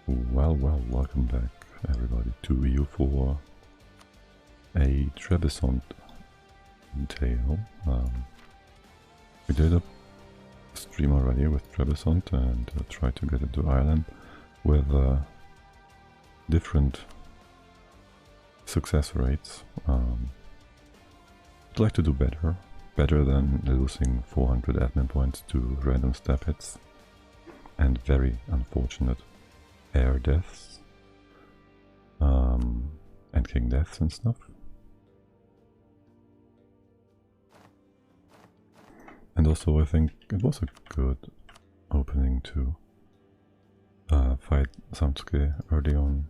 Well, welcome back everybody to you for a Trebizond tale. We did a stream already with Trebizond and tried to get into Ireland with different success rates. I'd like to do better than losing 400 admin points to random stab hits and very unfortunate air deaths and king deaths and stuff. And also I think it was a good opening to fight Samtske early on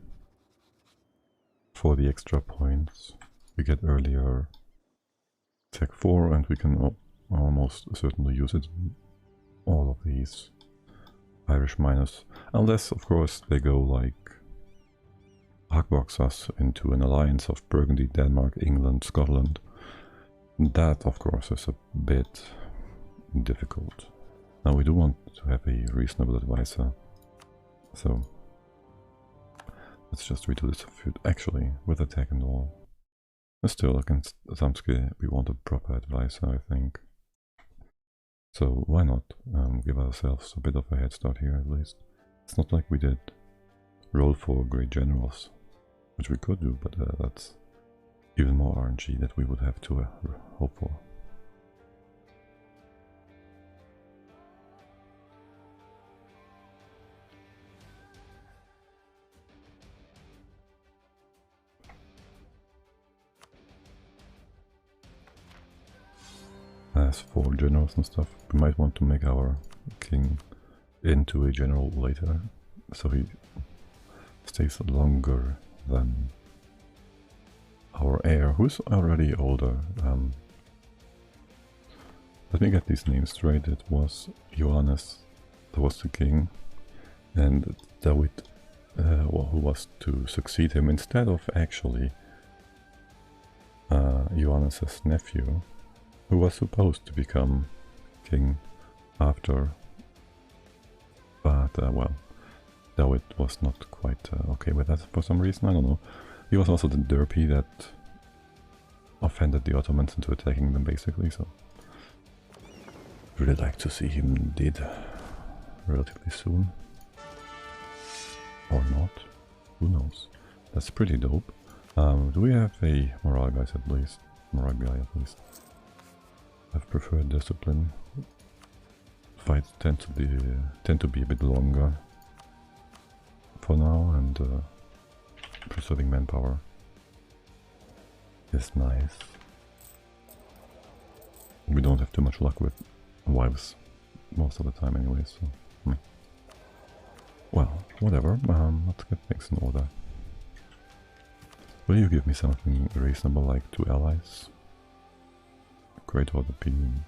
for the extra points. We get earlier Tech 4 and we can almost certainly use it in all of these Irish miners, unless of course they go like hugbox us into an alliance of Burgundy, Denmark, England, Scotland. That of course is a bit difficult. Now we do want to have a reasonable advisor, so let's just redo this actually with attack and all. But still against Samtske we want a proper advisor, I think. So why not give ourselves a bit of a head start here at least. It's not like we did roll for great generals, which we could do, but that's even more RNG that we would have to hope for. As for generals and stuff, we might want to make our king into a general later, so he stays longer than our heir, who's already older. Let me get these names straight. It was Johannes, that was the king, and David, who was to succeed him instead of actually Johannes' nephew, who was supposed to become king after, but well, David was not quite okay with that for some reason, I don't know. He was also the derpy that offended the Ottomans into attacking them basically, so really like to see him dead relatively soon. Or not, who knows. That's pretty dope. Do we have a morale guy at least? I've preferred discipline. Fights tend to be a bit longer for now, and preserving manpower is nice. We don't have too much luck with wives most of the time anyway, so well, whatever. Let's get things in order. Will you give me something reasonable like 2 allies? Great order opinion.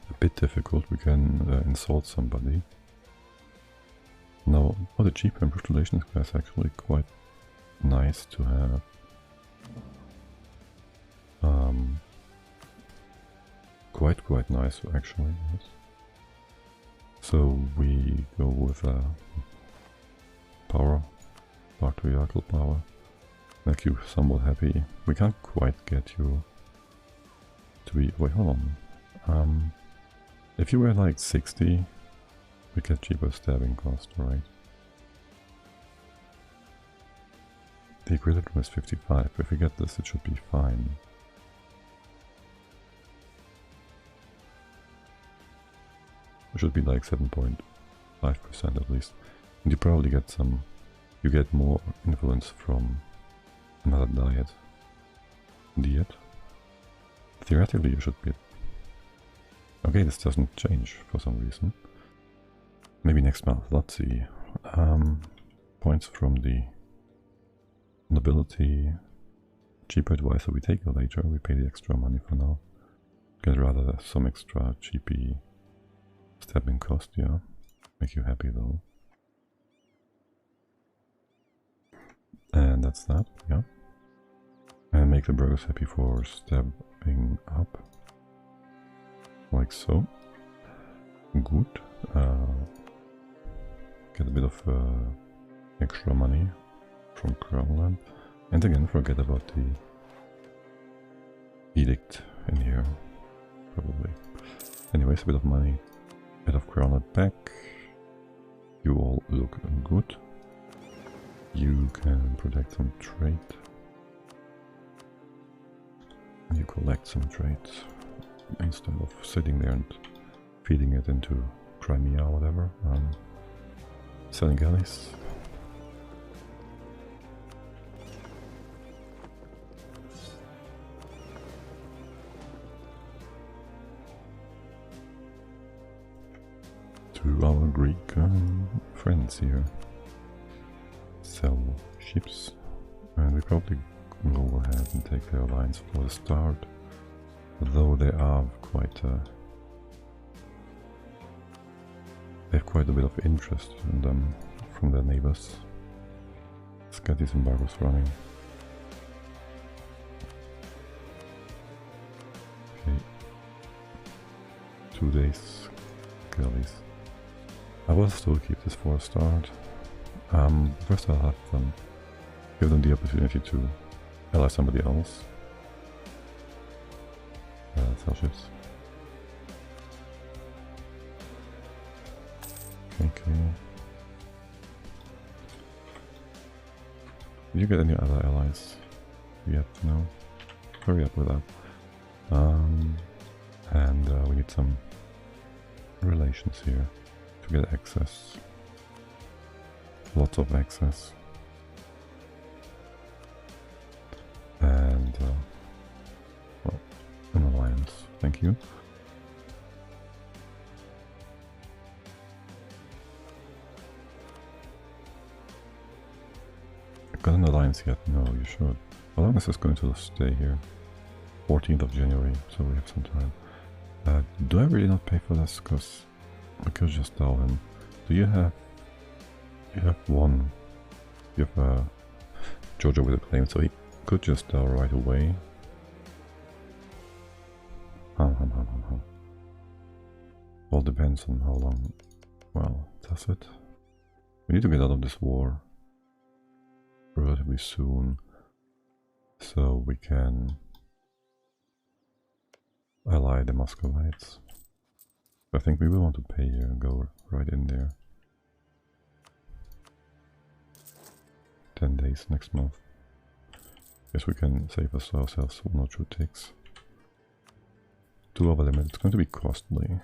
A bit difficult, we can insult somebody. Now, the cheap improved relations guy is actually quite nice to have. Quite nice actually, yes. So we go with power, patriarchal power. Make you somewhat happy. We can't quite get you to be... wait, hold on. If you were like 60, we get cheaper stabbing cost, right? The equilibrium is 55. If we get this, it should be fine. It should be like 7.5% at least. And you probably get some... you get more influence from another diet. Theoretically you should be... okay, this doesn't change for some reason. Maybe next month, let's see. Points from the nobility. Cheaper advisor we take it later, we pay the extra money for now. Get rather some extra cheapy stabbing cost, yeah. Make you happy though. And that's that, yeah. And make the burgers happy for stabbing up. Like so. Good. get a bit of extra money from Crownland. And again, forget about the edict in here, probably. Anyways, a bit of money. Bit of Crownland back. You all look good. You can protect some trade. You collect some trade instead of sitting there and feeding it into Crimea or whatever. Selling galleys. To our Greek friends here. Sell ships, and we probably go ahead and take their alliance for the start, though they are quite they have quite a bit of interest in them from their neighbors. Let's get these embargoes running. Okay, 2 days galleys. I will still keep this for a start. First I'll have them give them the opportunity to ally somebody else. Sell ships. Okay. Did you get any other allies yet? No? Hurry up with that. And we need some relations here to get access. Lots of access. And well, an alliance. Thank you. Got an alliance yet? No, you should. How long is this going to stay here? 14th of January, so we have some time. Do I really not pay for this? Because I could just tell him. Do you have... You have one. You have Georgia with a claim, so he could just right away. All depends on how long. Well, does it? We need to get out of this war relatively soon, so we can ally the Muscovites. I think we will want to pay here and go right in there. 10 days next month. Guess we can save ourselves 1 or 2 ticks. 2 over limit. It's going to be costly.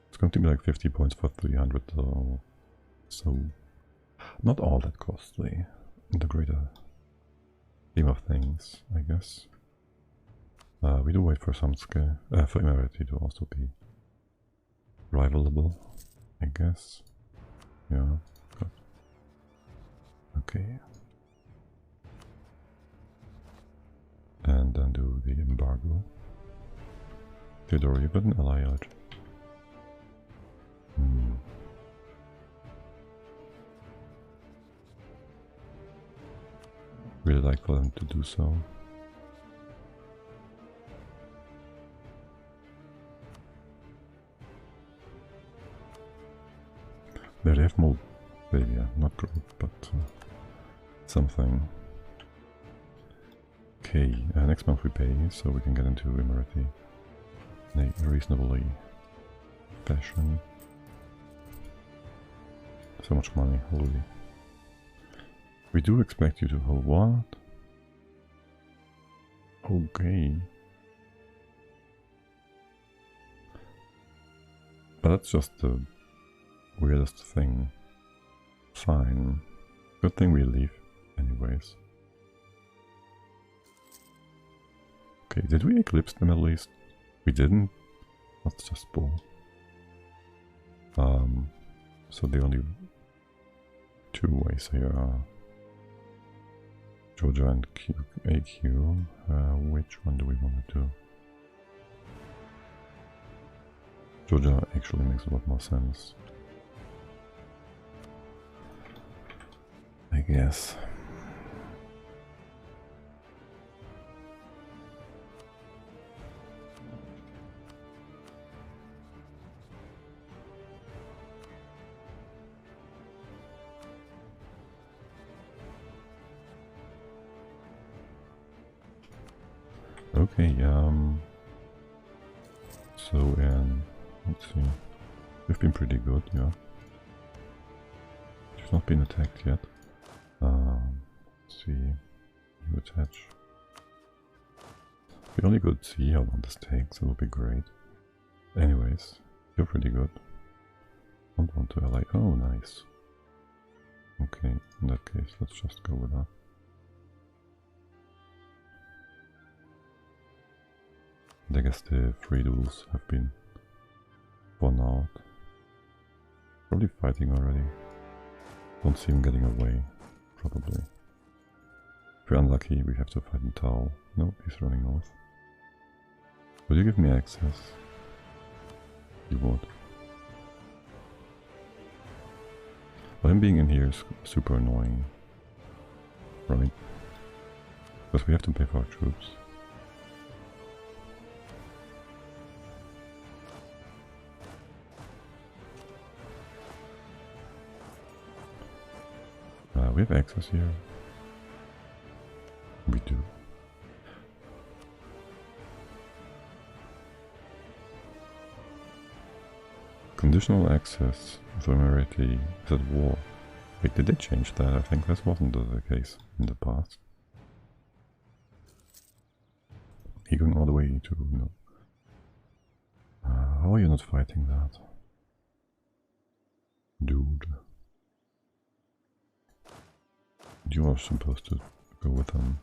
It's going to be like 50 points for 300 though. So not all that costly in the greater scheme of things, I guess. We do wait for some scale for Emirati to also be rivalable, I guess. Yeah. Good. Okay. And then do the embargo. Theodore, you got an ally out. Really like for them to do so. There they have Moldavia, not great, but something. Okay, next month we pay, so we can get into Emirati in a reasonably fashion. So much money, holy. We do expect you to hold what? Okay. But that's just the weirdest thing. Fine. Good thing we leave anyways. Okay, did we eclipse the Middle East? We didn't? That's just bull. So the only 2 ways here are Georgia and AQ. Which one do we want to do? Georgia actually makes a lot more sense, I guess. Okay, so let's see. We've been pretty good, yeah. We've not been attacked yet. Let's see. You attach. We only could see how long this takes, it would be great. Anyways, you're pretty good. Don't want to ally. Oh, nice. Okay, in that case, let's just go with that. I guess the 3 duels have been won out. Probably fighting already. Don't see him getting away, probably. If we're unlucky, we have to fight in Tau. No, he's running north. Would you give me access? You would. But him being in here is super annoying. Right? Because we have to pay for our troops. We have access here. We do. Conditional access ephemerity is at war. Wait, did they change that? I think that wasn't the case in the past. He going all the way to... no. How are you not fighting that? Dude. You are supposed to go with them.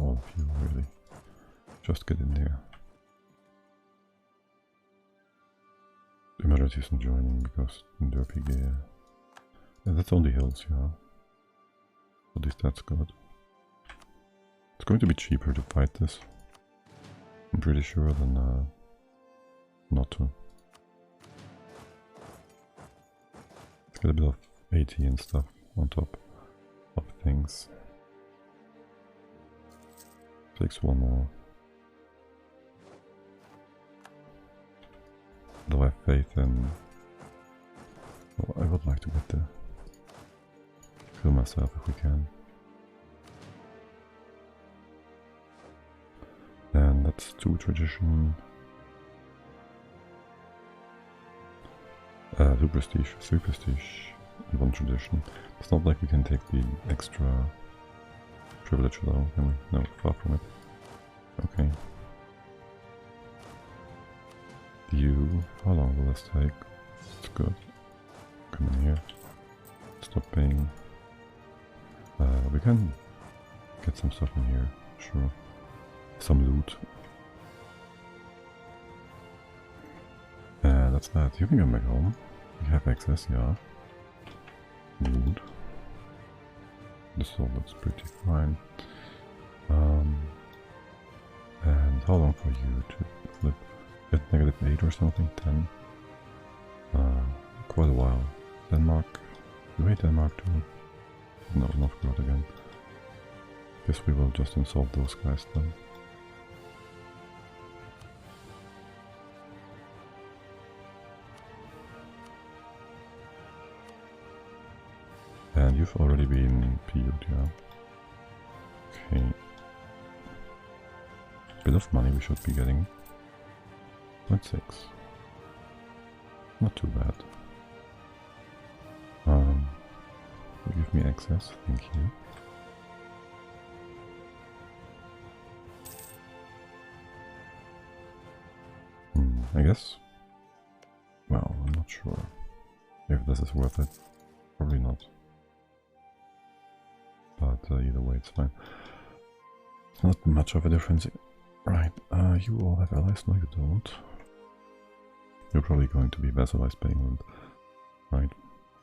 All of you, really. Just get in there. The Emirate isn't joining because Derpy gear. Yeah, that's only hills, yeah. At least that's good. It's going to be cheaper to fight this. I'm pretty sure than not to. Let's get a bit of AT and stuff on top of things. Takes one more. Though I have faith in... well, I would like to get there. Kill myself if we can. And that's 2 tradition. 2 prestige, 3 prestige, and 1 tradition. It's not like we can take the extra privilege though, can we? No, far from it. Okay. You, how long will this take? It's good. Come in here. Stop paying. We can get some stuff in here, sure. Some loot. That's that. You can go back home. You have access, yeah. Good. This all looks pretty fine. And how long for you to flip? At -8 or something? 10? Quite a while. Denmark? You hate Denmark too? No, not good again. Guess we will just insult those guys then. And you've already been PU'd, yeah. Okay. Bit of money we should be getting. 0.6. Not too bad. You give me access, thank you. I guess. Well, I'm not sure if this is worth it. Probably not. But either way, it's fine. It's not much of a difference. Right, you all have allies? No, you don't. You're probably going to be vassalized by England. Right?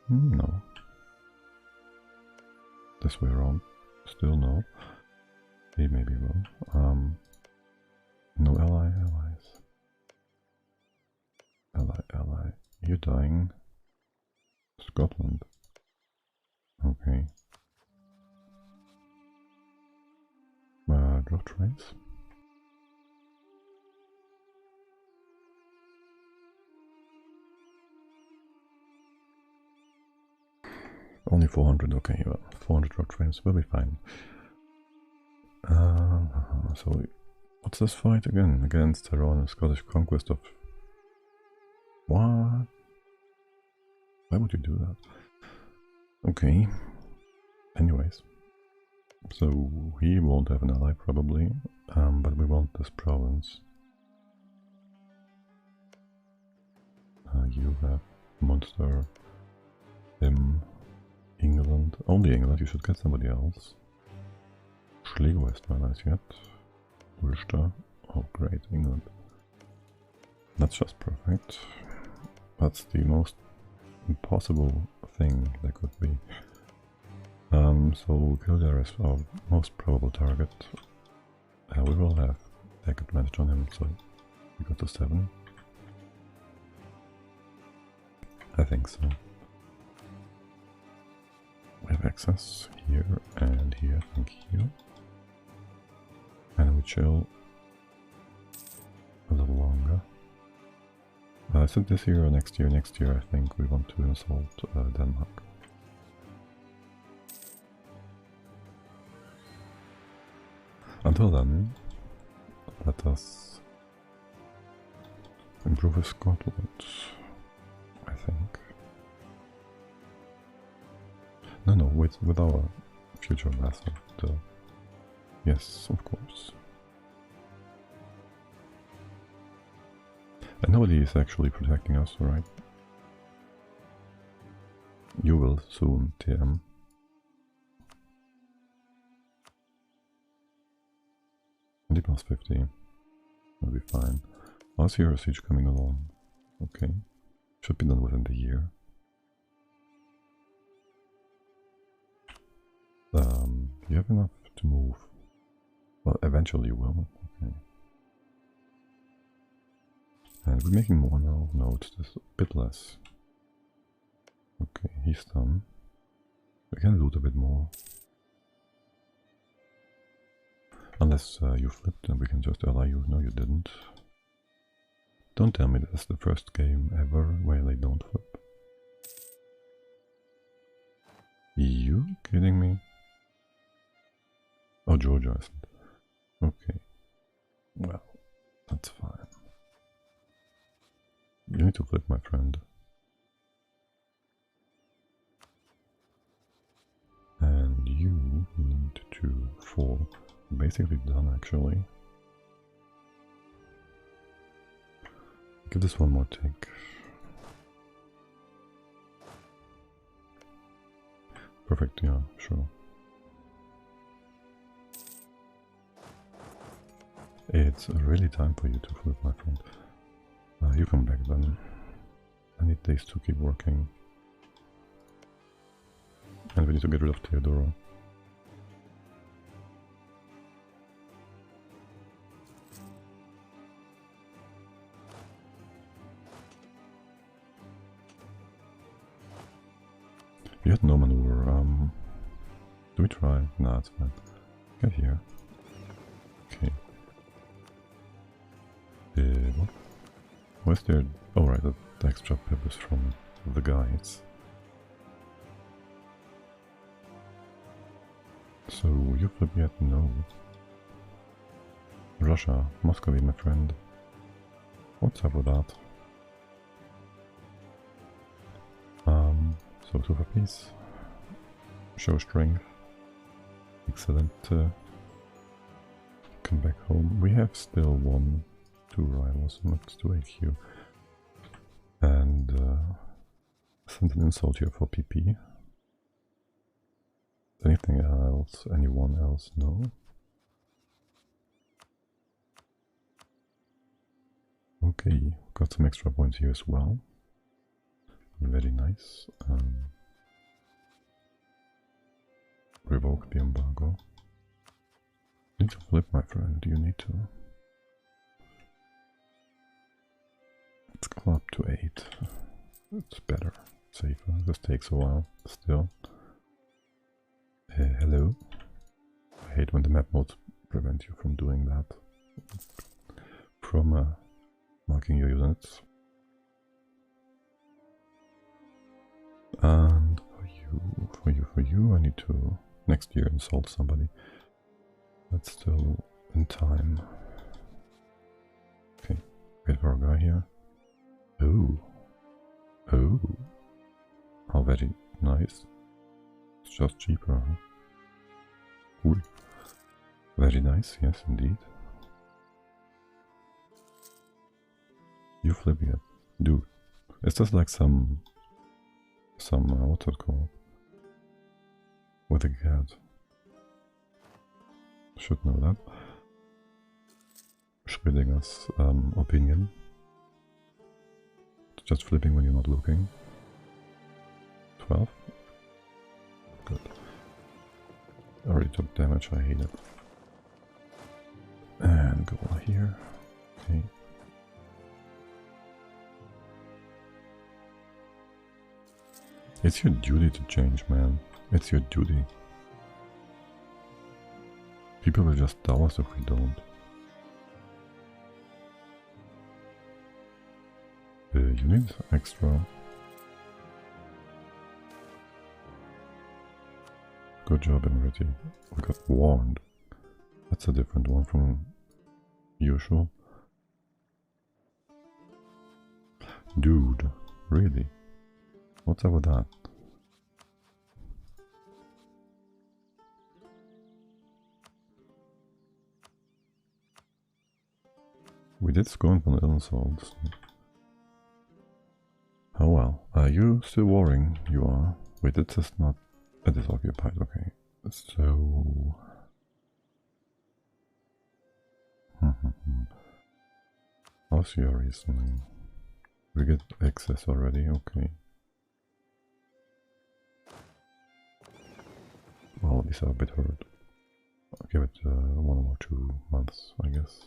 No. This way around. Still no. He may be wrong. No allies. Ally. You're dying. Scotland. Okay. Draw trades. Only 400, okay, well, 400 road frames will be fine. So, what's this fight again? Against Tyrone and Scottish conquest of... What? Why would you do that? Okay. Anyways. So, he won't have an ally probably, but we want this province. You have Munster, him, England. Only England, you should get somebody else. Schlegel is not nice yet. Ulster. Oh great, England. That's just perfect. That's the most impossible thing that could be. So Kildare is our most probable target. We will have tech advantage on him, so we go to 7. I think so. We have access here and here and here. And we chill a little longer. Is it this year or next year? Next year I think we want to assault Denmark. Until then, let us improve Scotland, I think. No, with our future vassal. Yes, of course. And nobody is actually protecting us, right? You will soon, TM. +50. That'll be fine. How's your siege coming along? Okay. Should be done within the year. You have enough to move. Well, eventually you will. Okay. And we're making more now. No, it's just a bit less. Okay, he's done. We can loot a bit more. Unless you flipped and we can just ally you. No, you didn't. Don't tell me that's the first game ever where they don't flip. You kidding me? Oh, Georgia isn't. Okay. Well, that's fine. You need to flip, my friend. And you need to fall. Basically done, actually. Give this one more tick. Perfect, yeah, sure. It's really time for you to flip, my friend. You come back then. I need these to keep working. And we need to get rid of Theodoro. You had no maneuver. Do we try? Nah, it's fine. Get here. Okay. What? Where's there? Oh, right, the extra pip is from the guides. So, you flip yet? No. Russia, Muscovy, my friend. What's up with that? So 2 for peace. Show strength. Excellent. Come back home. We have still 2 rivals next to AQ. And send an insult here for PP. Anything else? Anyone else? No. Okay, got some extra points here as well. Very nice. Revoke the embargo. Need to flip, my friend. You need to. Let's go up to 8. It's better, safer. This takes a while still. Hello. I hate when the map modes prevent you from doing that. From marking your units. And for you, for you, I need to next year insult somebody. That's still in time. Okay, wait for a guy here. Oh. Oh. How very nice. It's just cheaper, huh? Cool. Very nice, yes indeed. You flip it. Dude. Is this like some what's it called? With a cat. Should know that. Schrödinger's opinion. It's just flipping when you're not looking. 12? Good. I already took damage, I hate it. And go here. Okay. It's your duty to change, man. It's your duty. People will just tell us if we don't. You need extra. Good job, Enriti. We got warned. That's a different one from usual. Dude, really? What's up with that? We did scorn from the insults. Oh well. Are you still warring? You are. Wait, it is not... It is occupied, okay. So... How's your reasoning? We get access already, okay. Well, these are a bit hurt. I'll give it 1 or 2 months, I guess.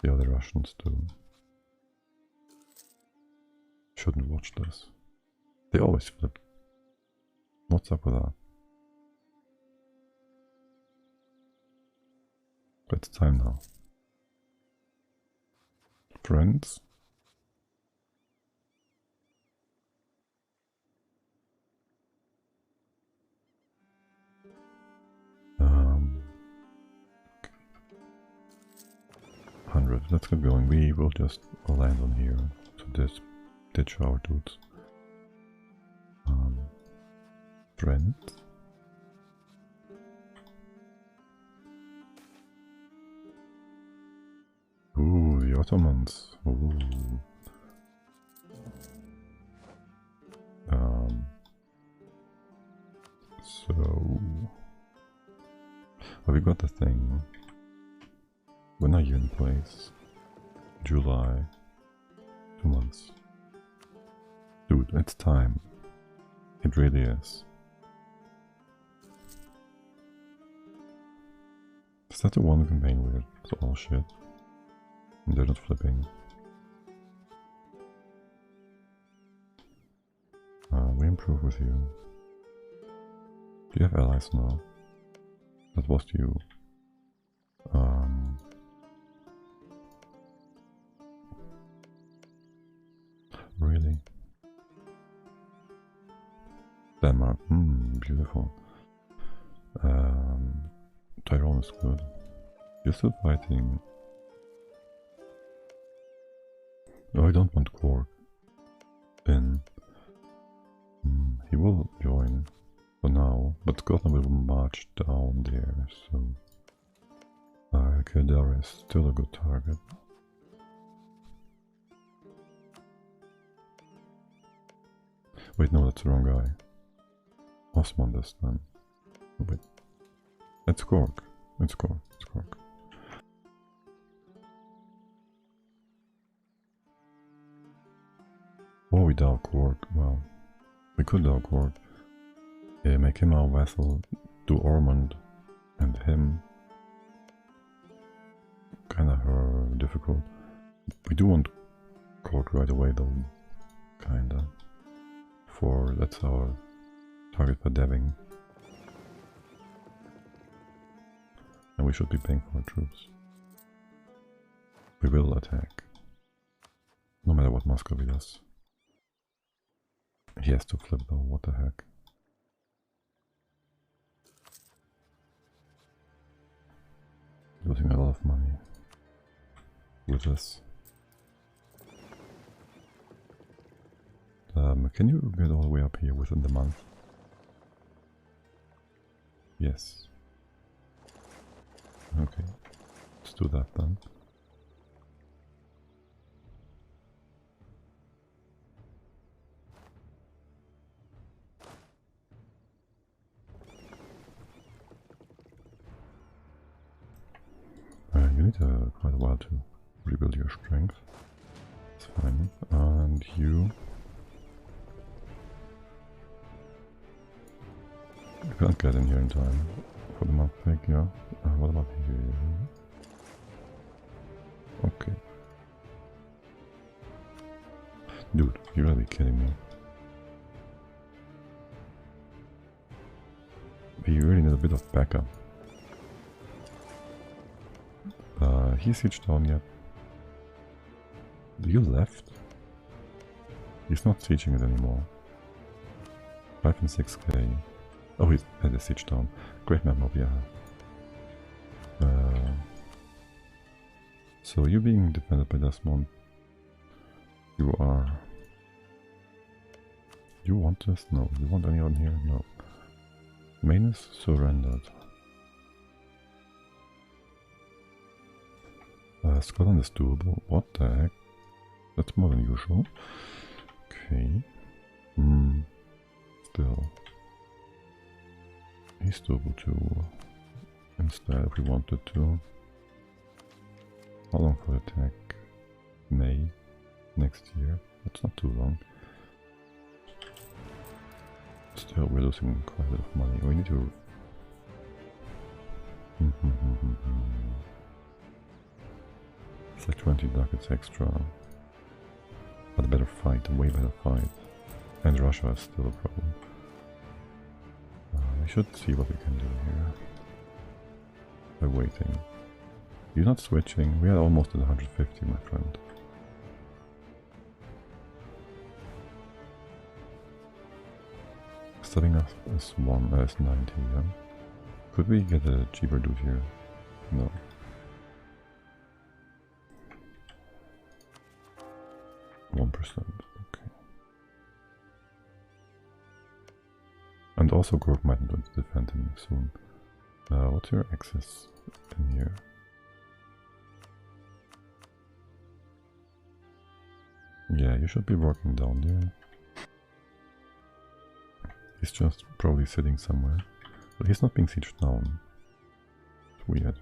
The other Russians too. Shouldn't watch this. They always flip. What's up with that? But it's time now. Friends? Let's get going. We will just land on here to ditch our dudes. Friends? Ooh, the Ottomans. Ooh. So... Have we got the thing? When are you in place? July. 2 months. Dude, it's time. It really is. Is that the one campaign where it's all shit? And they're not flipping. We improve with you. Do you have allies now? That was you. Really? Denmark, beautiful. Tyrone is good. You're still fighting. Oh, I don't want Quark in. He will join for now, but Scotland will march down there, so... Kildare is still a good target. Wait, no, that's the wrong guy. Osman this then. Wait. It's Cork. It's Cork. It's Cork. Oh, we dial Cork. Well, we could dial Cork. Make him our vassal, do Ormond and him. Kinda difficult. We do want Cork right away though. Kinda. That's our target for deving. And we should be paying for our troops. We will attack. No matter what Muscovy does. He has to flip though, what the heck. losing a lot of money with this. Can you get all the way up here within the month? Yes. Okay, let's do that then. You need quite a while to rebuild your strength. It's fine. And you can't get in here in time for the month break, yeah. What about you? Okay. Dude, you gotta be kidding me. You really need a bit of backup. He's sieged down yet. You left? He's not sieging it anymore. 5 and 6k. Oh, he's had a siege down. Great map mob, yeah. So you being defended by Desmond. You are... You want this? No. You want anyone here? No. Main is surrendered. Scotland is doable. What the heck? That's more than usual. Okay. Still. He's doable too. Instead, if we wanted to. How long for the attack? May next year. That's not too long. Still, we're losing quite a bit of money. We need to... It's like 20 ducats extra. But a better fight, a way better fight. And Russia is still a problem. We should see what we can do here. By waiting. You're not switching. We are almost at 150, my friend. Setting us is 90, yeah? Could we get a cheaper dude here? No. Okay. And also Group might not defend him soon. What's your access in here? Yeah, you should be working down there. He's just probably sitting somewhere. But he's not being sieged down. It's weird.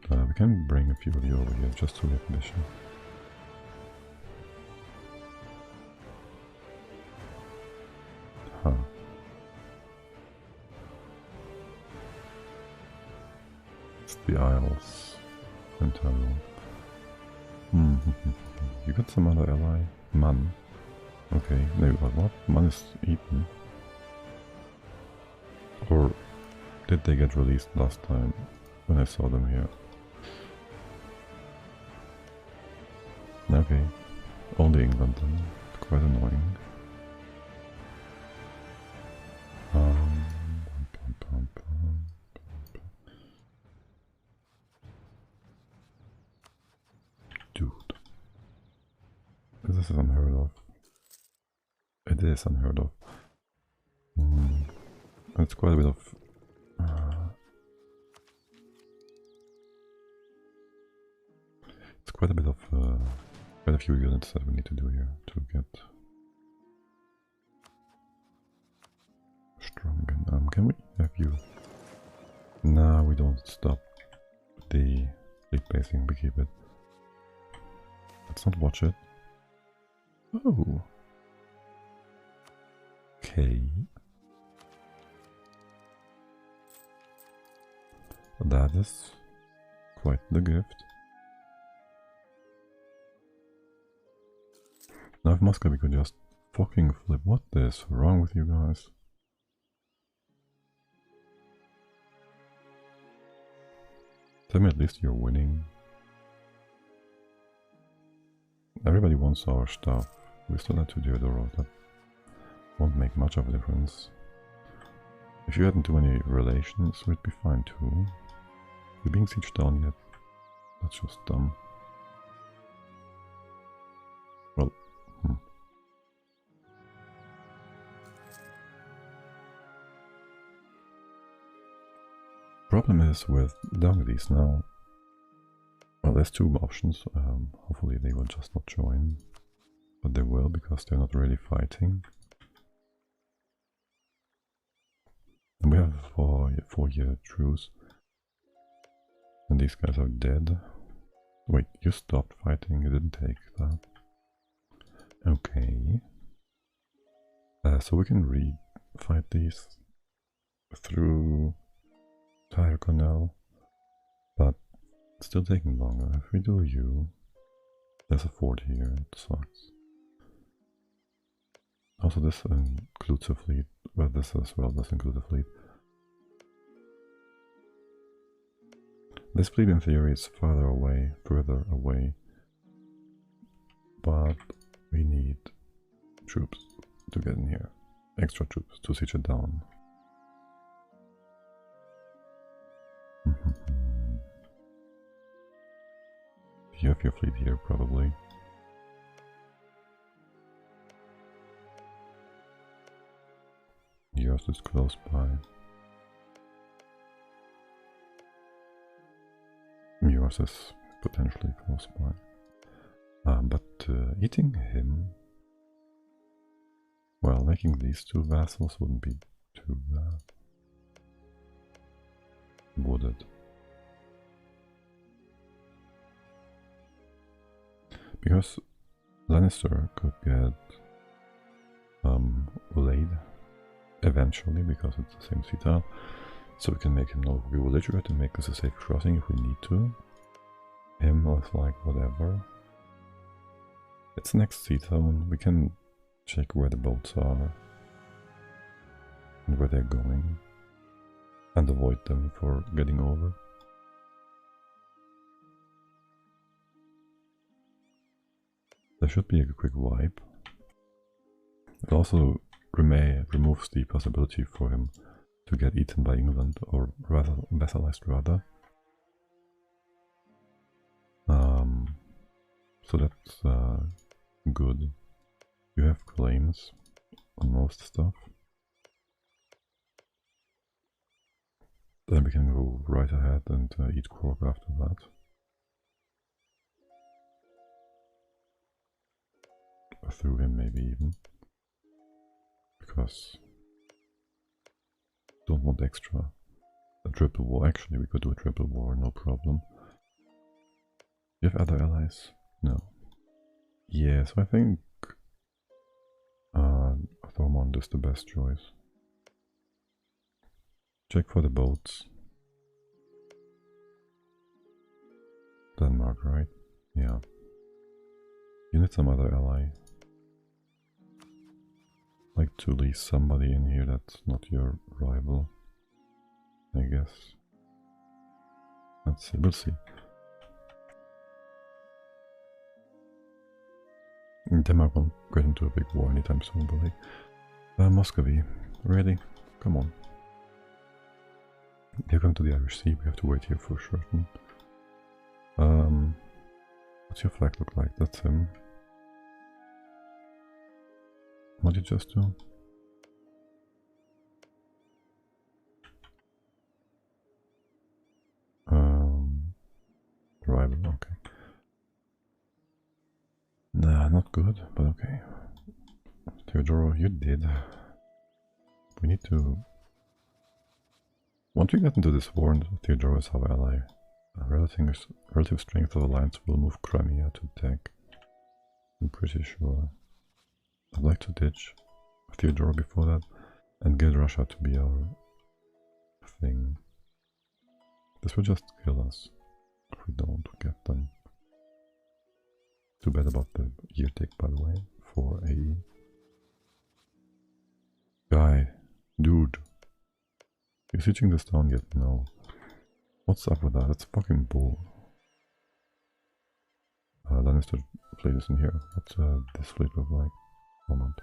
We can bring a few of you over here just to get mission. Huh. It's the Isles. Ontario. You got some other ally? Man. Okay, no, what? Man is eaten. Or did they get released last time when I saw them here? Okay, only England then. Quite annoying. Dude. This is unheard of. It is unheard of. It's quite a bit of... it's quite a bit of... quite a few units that we need to do here to get strong again. Can we have you? Nah, we don't stop the fleet basing, we keep it. Let's not watch it. Oh. Okay. That is quite the gift. Now if Muscovy could just fucking flip. What is wrong with you guys? Tell me at least you're winning. Everybody wants our stuff. We still have to do That won't make much of a difference. If you hadn't too many relations, we'd be fine too. You're being sieged down yet? That's just dumb. Well, Problem is with donkeys now. Well, there's two options. Hopefully they will just not join. But they will, because they're not really fighting. And we have a 4-year truce. And these guys are dead. Wait, you stopped fighting, you didn't take that. Okay. So we can re-fight these through Tire Canal. But it's still taking longer. If we do you, there's a fort here, it sucks. Also this includes a fleet, well this as well does include a fleet. This fleet in theory is further away, but we need troops to get in here, extra troops to siege it down. You have your fleet here probably. Yours is close by. Yours is potentially close by. But eating him... Well, making these two vassals wouldn't be too bad. Would it? Because Lannister could get laid eventually, because it's the same citadel, so we can make him no longer belligerent and make this a safe crossing if we need to. Him looks like whatever. It's next citadel, we can check where the boats are and where they're going and avoid them for getting over. There should be a quick wipe. It also removes the possibility for him to get eaten by England, or rather vassalized rather. So that's good. You have claims on most stuff. Then we can go right ahead and eat Cork after that. Through him maybe even. Because don't want a triple war. Actually we could do a triple war, no problem. You have other allies? No. Yeah, so I think Thormund is the best choice. Check for the boats. Denmark, right? Yeah. You need some other ally. Like to leave somebody in here that's not your rival, I guess. Let's see, we'll see. Denmark won't get into a big war anytime soon, but Muscovy, really? Come on. They're going to the Irish Sea, we have to wait here for certain. What's your flag look like? That's him. What did you just do? Rival, okay. Nah, not good, but okay. Theodoro, you did. We need to... Once we get into this war, and Theodoro is our ally, relative strength of alliance will move Crimea to attack. I'm pretty sure. I'd like to ditch Theodoro before that and get Russia to be our thing. This will just kill us if we don't get them. Too bad about the year take, by the way, for AE. Guy, dude, you sieging this town yet? No. What's up with that? That's fucking bull. Lannister fleet is in here. What's this fleet look like? Moment.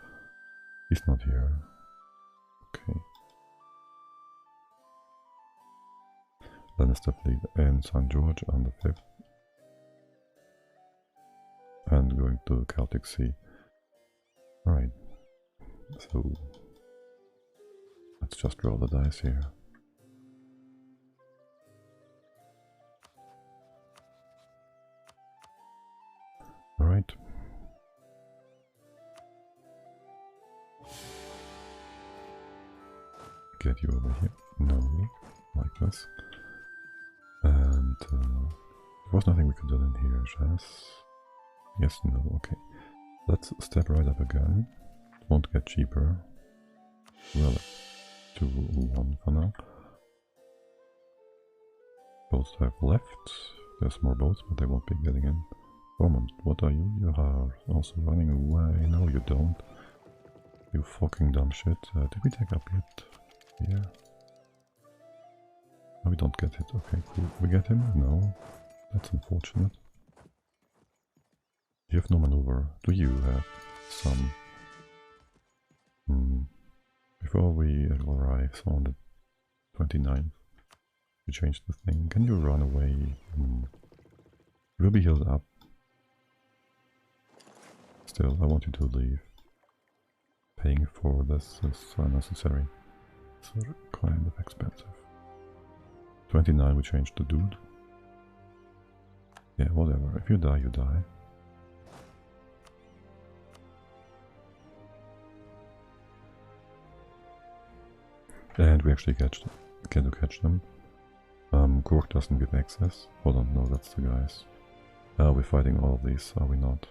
He's not here. Okay. Lannister fleet in St. George on the 5th. And going to the Celtic Sea. Alright, so let's just roll the dice here. Alright. Get you over here. No, like this. And there was nothing we could do in here, just... Yes, no, okay. Let's step right up again. Won't get cheaper. Well, 2-1 for now. Boats have left. There's more boats, but they won't be getting in. Ormond, what are you? You are also running away. No, you don't. You fucking dumb shit. Did we take up yet? Yeah. No, we don't get it. Okay, cool. We get him? No. That's unfortunate. You have no maneuver. Do you have some? Before we arrive, so on the 29th, we change the thing. Can you run away? You will be healed up. Still, I want you to leave. Paying for this is unnecessary. It's kind of expensive. 29, we change the dude. Yeah, whatever. If you die, you die. And we actually can catch them. Cork doesn't give access. Hold on, no, that's the guys. We're fighting all of these, are we not?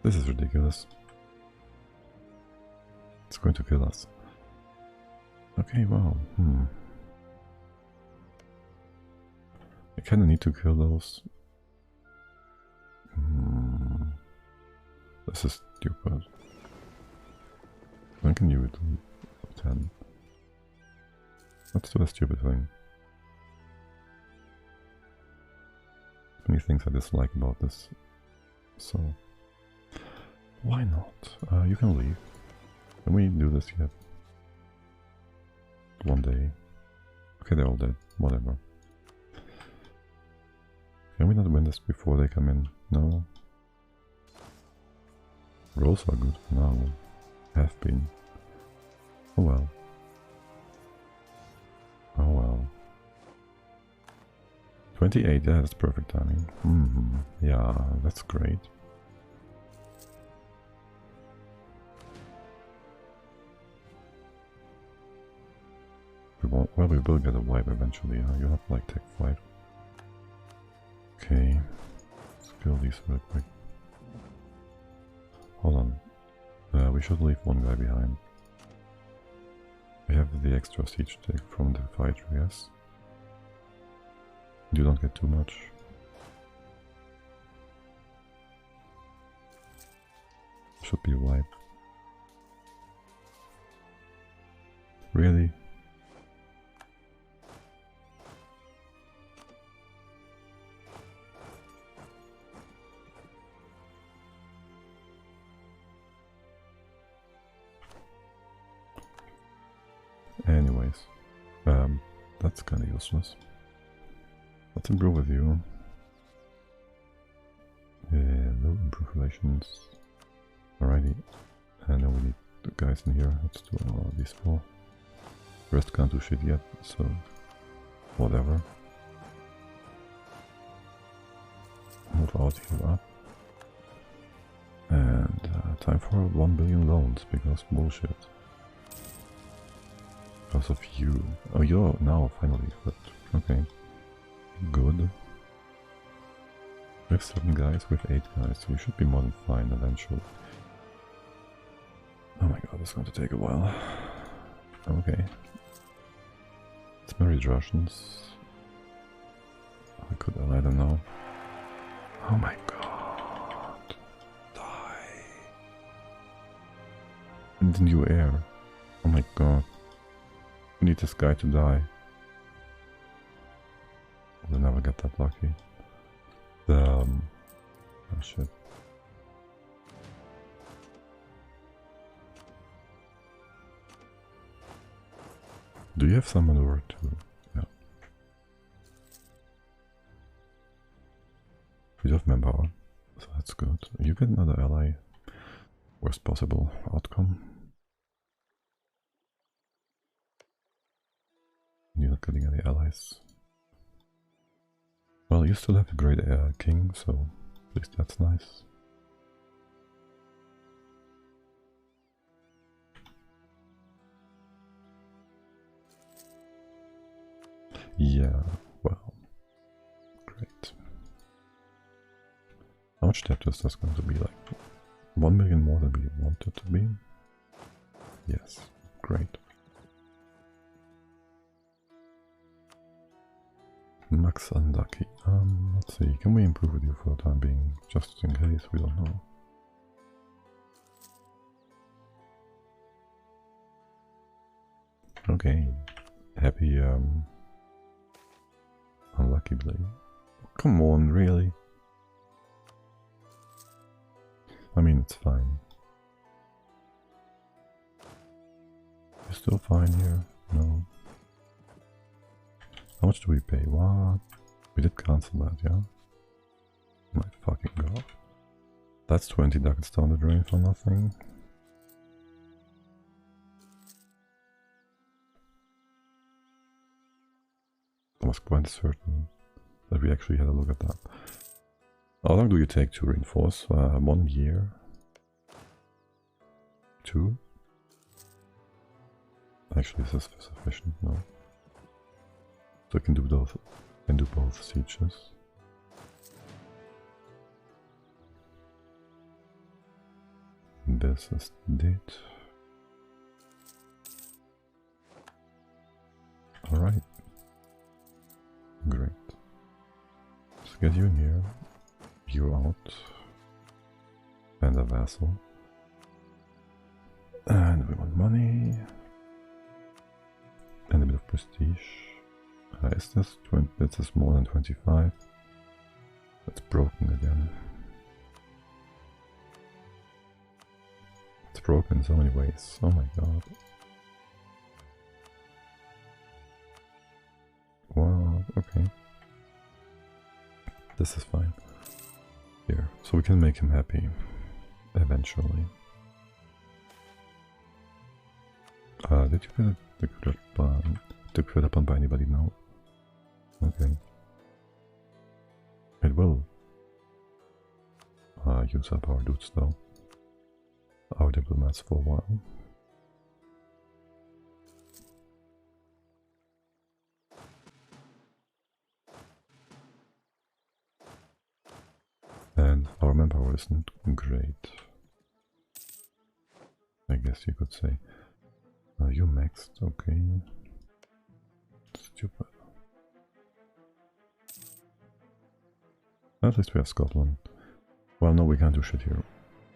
This is ridiculous. It's going to kill us. Okay, wow. I kinda need to kill those. This is stupid. When can you do 10? Let's do a stupid thing. Many things I dislike about this. So why not? You can leave. Can we do this yet? One day. Okay, they're all dead. Whatever. Can we not win this before they come in? No. Rolls are good for now. Have been. Oh well. Oh well. 28, yeah, that's perfect timing. Yeah, that's great. Well, we will get a wipe eventually. You have like tech 5. Okay, let's kill these real quick. Hold on. We should leave one guy behind. We have the extra siege tech from the fighter, yes. You don't get too much. Should be a wipe. Really? Anyways, that's kind of useless. Let's improve with you. Low improve relations. Alrighty, and then we need the guys in here. Let's do these 4. The rest can't do shit yet, so whatever. Move out, heal up. And time for 1 billion loans, because bullshit. Because of you. Oh, you're now finally flipped. Okay. Good. We have 7 guys, we have 8 guys, so we should be more than fine eventually. Oh my god, it's going to take a while. Okay. Let's marry the Russians. I could, I don't know. Oh my god. Die. In the new air. Oh my god. We need this guy to die. We'll never get that lucky. Oh shit. Do you have some maneuver too? Yeah. You have manpower, so that's good. You get another ally. Worst possible outcome. You're not getting any allies. Well, you still have a great king, so at least that's nice. Yeah, well, great. How much debt is this going to be? Like 1 million more than we want it to be? Yes, great. Max unlucky. Let's see, can we improve with you for the time being? Just in case, we don't know. Okay. Happy, unlucky blade. Come on, really? I mean, it's fine. You're still fine here? No. How much do we pay? What? We did cancel that, yeah? My fucking god. That's 20 ducats down the drain for nothing. I was quite certain that we actually had a look at that. How long do you take to reinforce? 1 year? 2? Actually, this is sufficient, no. So I can do both sieges. This is it. Alright. Great. Let's get you in here. You out. And a vassal. And we want money. And a bit of prestige. Is this 20? This is more than 25. It's broken again. It's broken in so many ways. Oh my god. Wow, okay. This is fine. Here, so we can make him happy. Eventually. Did you get the crit upon by anybody? No. Okay. It will use up our dudes though. Our diplomats for a while. And our manpower isn't great. I guess you could say. You maxed, okay. Stupid. At least we have Scotland. Well, no, we can't do shit here.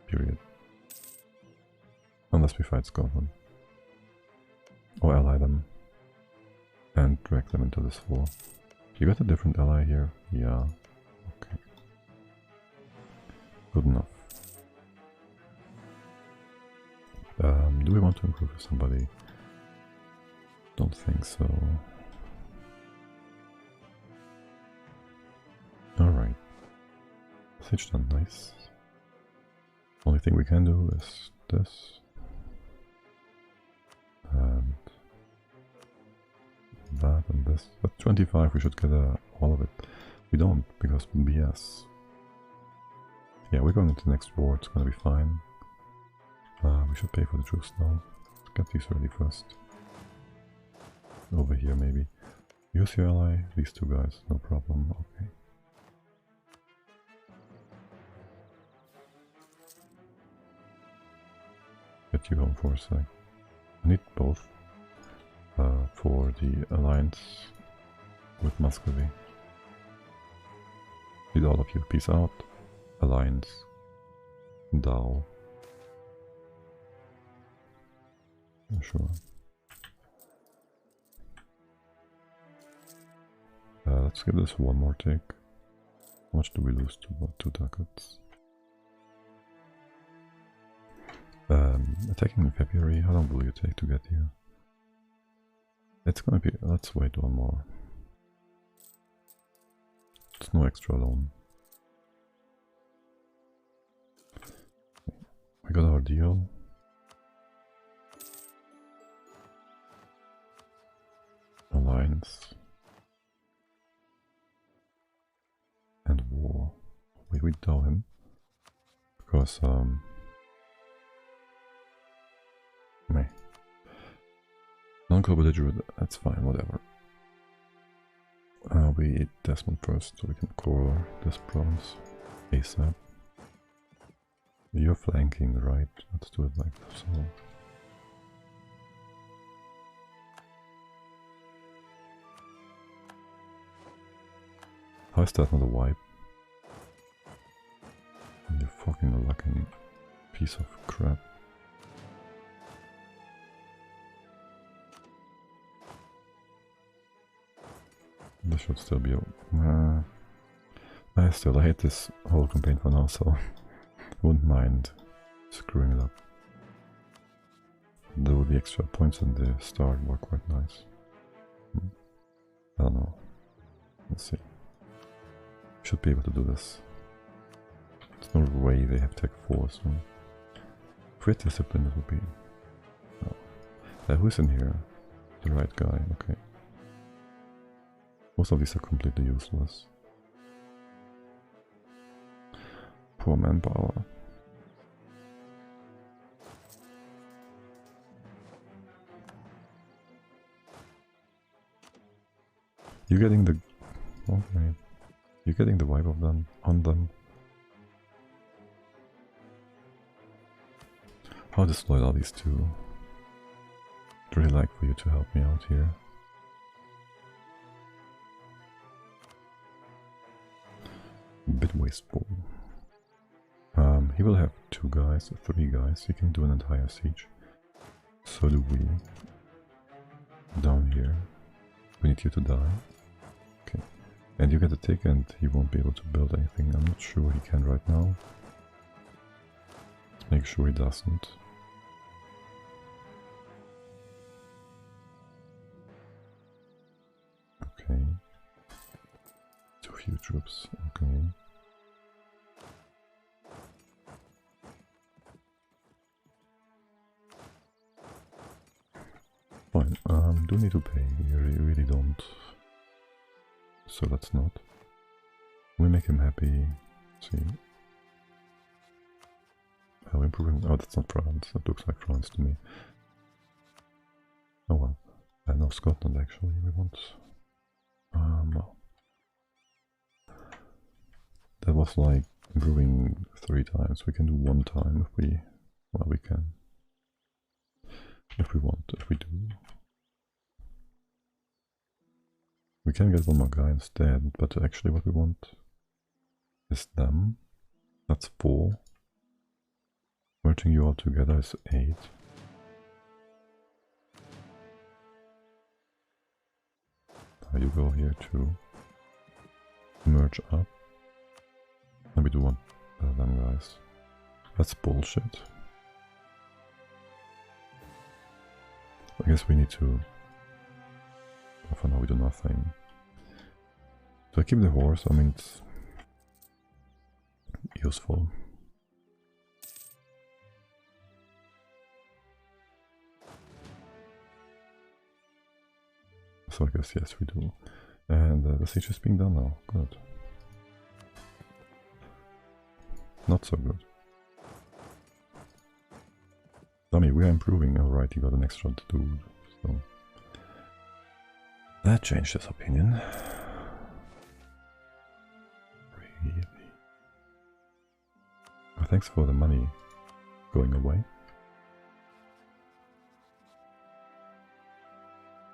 Period. Unless we fight Scotland. Or ally them. And drag them into this war. You got a different ally here? Yeah. Okay. Good enough. Do we want to improve with somebody? Don't think so. Alright. Siege done, nice. Only thing we can do is this. And that and this. But 25 we should get all of it. We don't, because BS. Yeah, we're going into the next war, it's gonna be fine. We should pay for the truce now. Let's get these ready first. Over here maybe. Use your ally, these two guys, no problem, okay. Get you home for a sec. I need both for the alliance with Muscovy. Need all of you. Peace out. Alliance. Dao. Sure. Let's give this one more take. How much do we lose to what? 2 ducats. Attacking in February, how long will you take to get here? It's gonna be, let's wait one more. It's no extra loan. We got our deal. Alliance. And war. We tell him. Because, meh. Non-co-belligerent, that's fine, whatever. We eat Desmond first so we can core this province ASAP. You're flanking, right? Let's do it like so. How is that not a wipe? You fucking lucky piece of crap. This should still be. I hate this whole campaign for now, so I wouldn't mind screwing it up. Though the extra points in the start were quite nice. I don't know. Let's see. Should be able to do this. There's no way they have tech 4, so crit discipline it would be. Oh. Who's in here? The right guy, okay. Most of these are completely useless. Poor manpower. You're getting the... okay. You're getting the vibe of them, on them. How disloyal are these two? I'd really like for you to help me out here. A bit wasteful. He will have 2 guys, 3 guys. He can do an entire siege. So do we. Down here. We need you to die. Okay. And you get a tick and he won't be able to build anything. I'm not sure he can right now. Let's make sure he doesn't. Okay. Too few troops. Okay. Fine. Do need to pay. You really don't. So that's not. We make him happy. See. Oh, improving. Oh, that's not France. That looks like France to me. Oh well. No, Scotland actually. We want. Well. That was like improving 3 times. We can do 1 time if we. Well, we can. If we want, if we do. We can get 1 more guy instead, but actually what we want is them. That's 4. Merging you all together is 8. Now you go here too. Merge up. And we do want them guys. That's bullshit. I guess we need to... Oh, for now we do nothing. So I keep the horse, I mean it's useful. So I guess yes we do. And the siege is being done now, good. Not so good. I mean, we are improving, alright, you got an extra dude, so... That changed his opinion. Really? Oh, thanks for the money going away.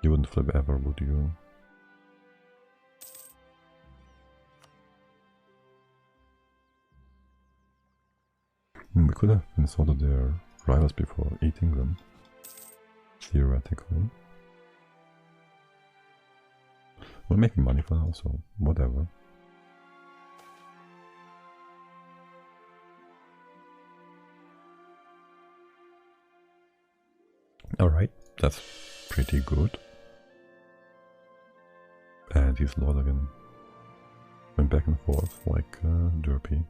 You wouldn't flip ever, would you? We could have been sort of their rivals before eating them, theoretically. We're making money for now, so whatever. Alright, that's pretty good. and he's loyal again. Going back and forth like Derpy.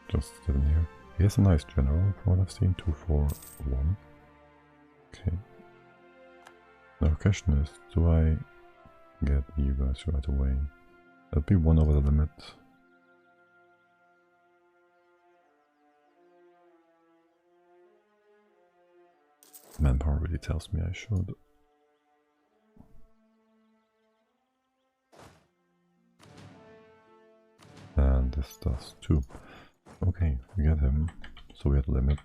Just sitting here. He has a nice general from what I've seen, 2-4-1. Okay. Now the question is, do I get you guys right away? That'd be 1 over the limit. Manpower really tells me I should. And this does too. Okay, we get him. So we had a limit.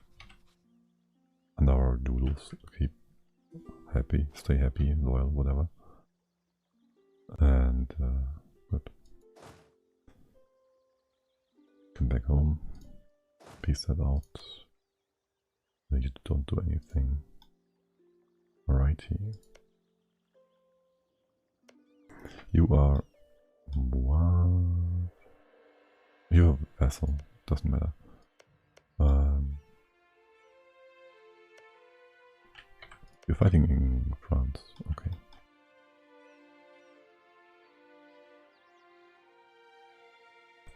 And our doodles keep happy, stay happy, loyal, whatever. And good. Come back home. Piece that out. You don't do anything. Alrighty. You are what? You're a vassal, doesn't matter. You're fighting in France, okay.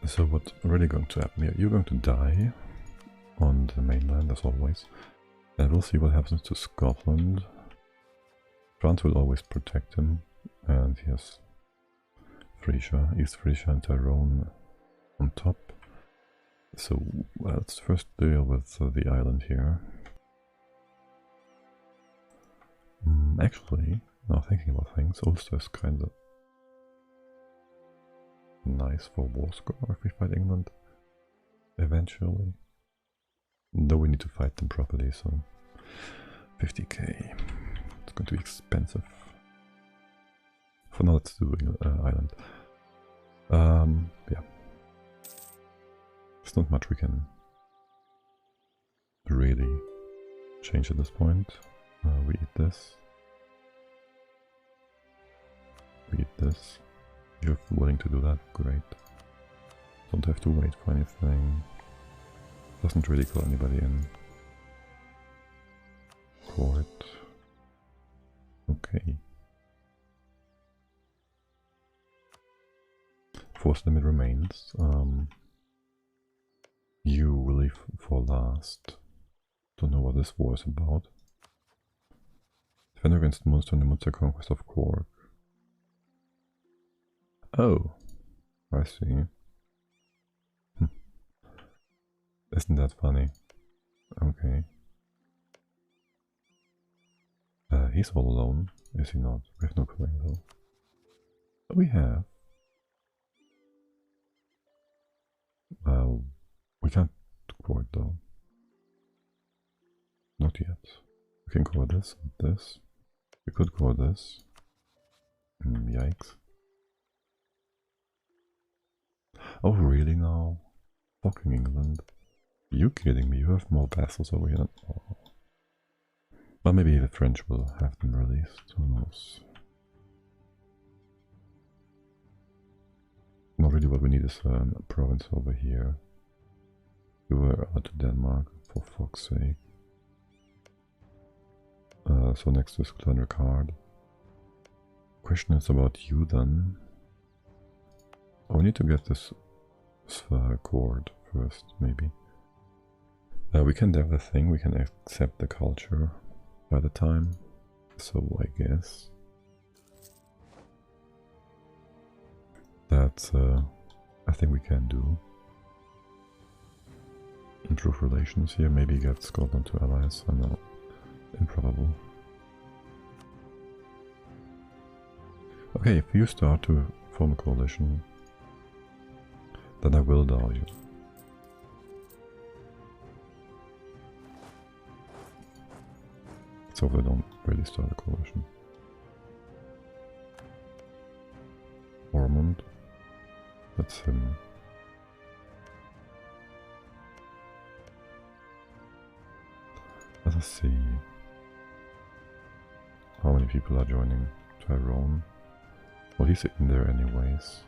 So what's really going to happen here? You're going to die on the mainland as always. And we'll see what happens to Scotland. France will always protect him, and he has Frisia, East Frisia and Tyrone on top. So let's first deal with the island here. Actually, now thinking about things, Ulster is kind of nice for war score if we fight England eventually. Though we need to fight them properly, so 50k. It's going to be expensive. For now, let's do island. Yeah. There's not much we can really change at this point. We eat this. We eat this. If you're willing to do that, great. Don't have to wait for anything. Doesn't really call anybody in. Court. Okay. Force limit remains. You will leave for last. Don't know what this war is about. Defend against Munster and the Munster conquest of Cork. Oh, I see. Isn't that funny? Okay. He's all alone, is he not? We have no claim though. But we have. We can't court though. Not yet. We can court this and this. We could court this. Yikes. Oh really now? Fucking England. Are you kidding me? You have more vassals over here. Oh. Well, maybe the French will have them released. Who knows? Not really what we need is a province over here. We were out to Denmark, for fuck's sake. So next is Clanricarde. Question is about you then. Oh, we need to get this court first, maybe. We can do the thing, we can accept the culture by the time. So I guess that's I think we can do. Improve relations here, maybe get Scotland to allies. I know, improbable. Okay, if you start to form a coalition, then I will dow you. So they don't really start a coalition. Ormond, that's him. Let us see how many people are joining Tyrone. Well, he's in there anyways.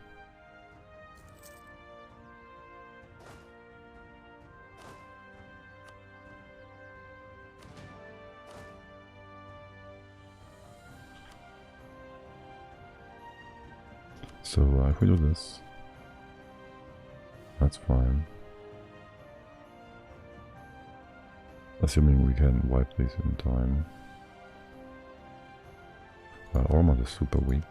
So if we do this, that's fine. Assuming we can wipe these in time. Ormond is super weak.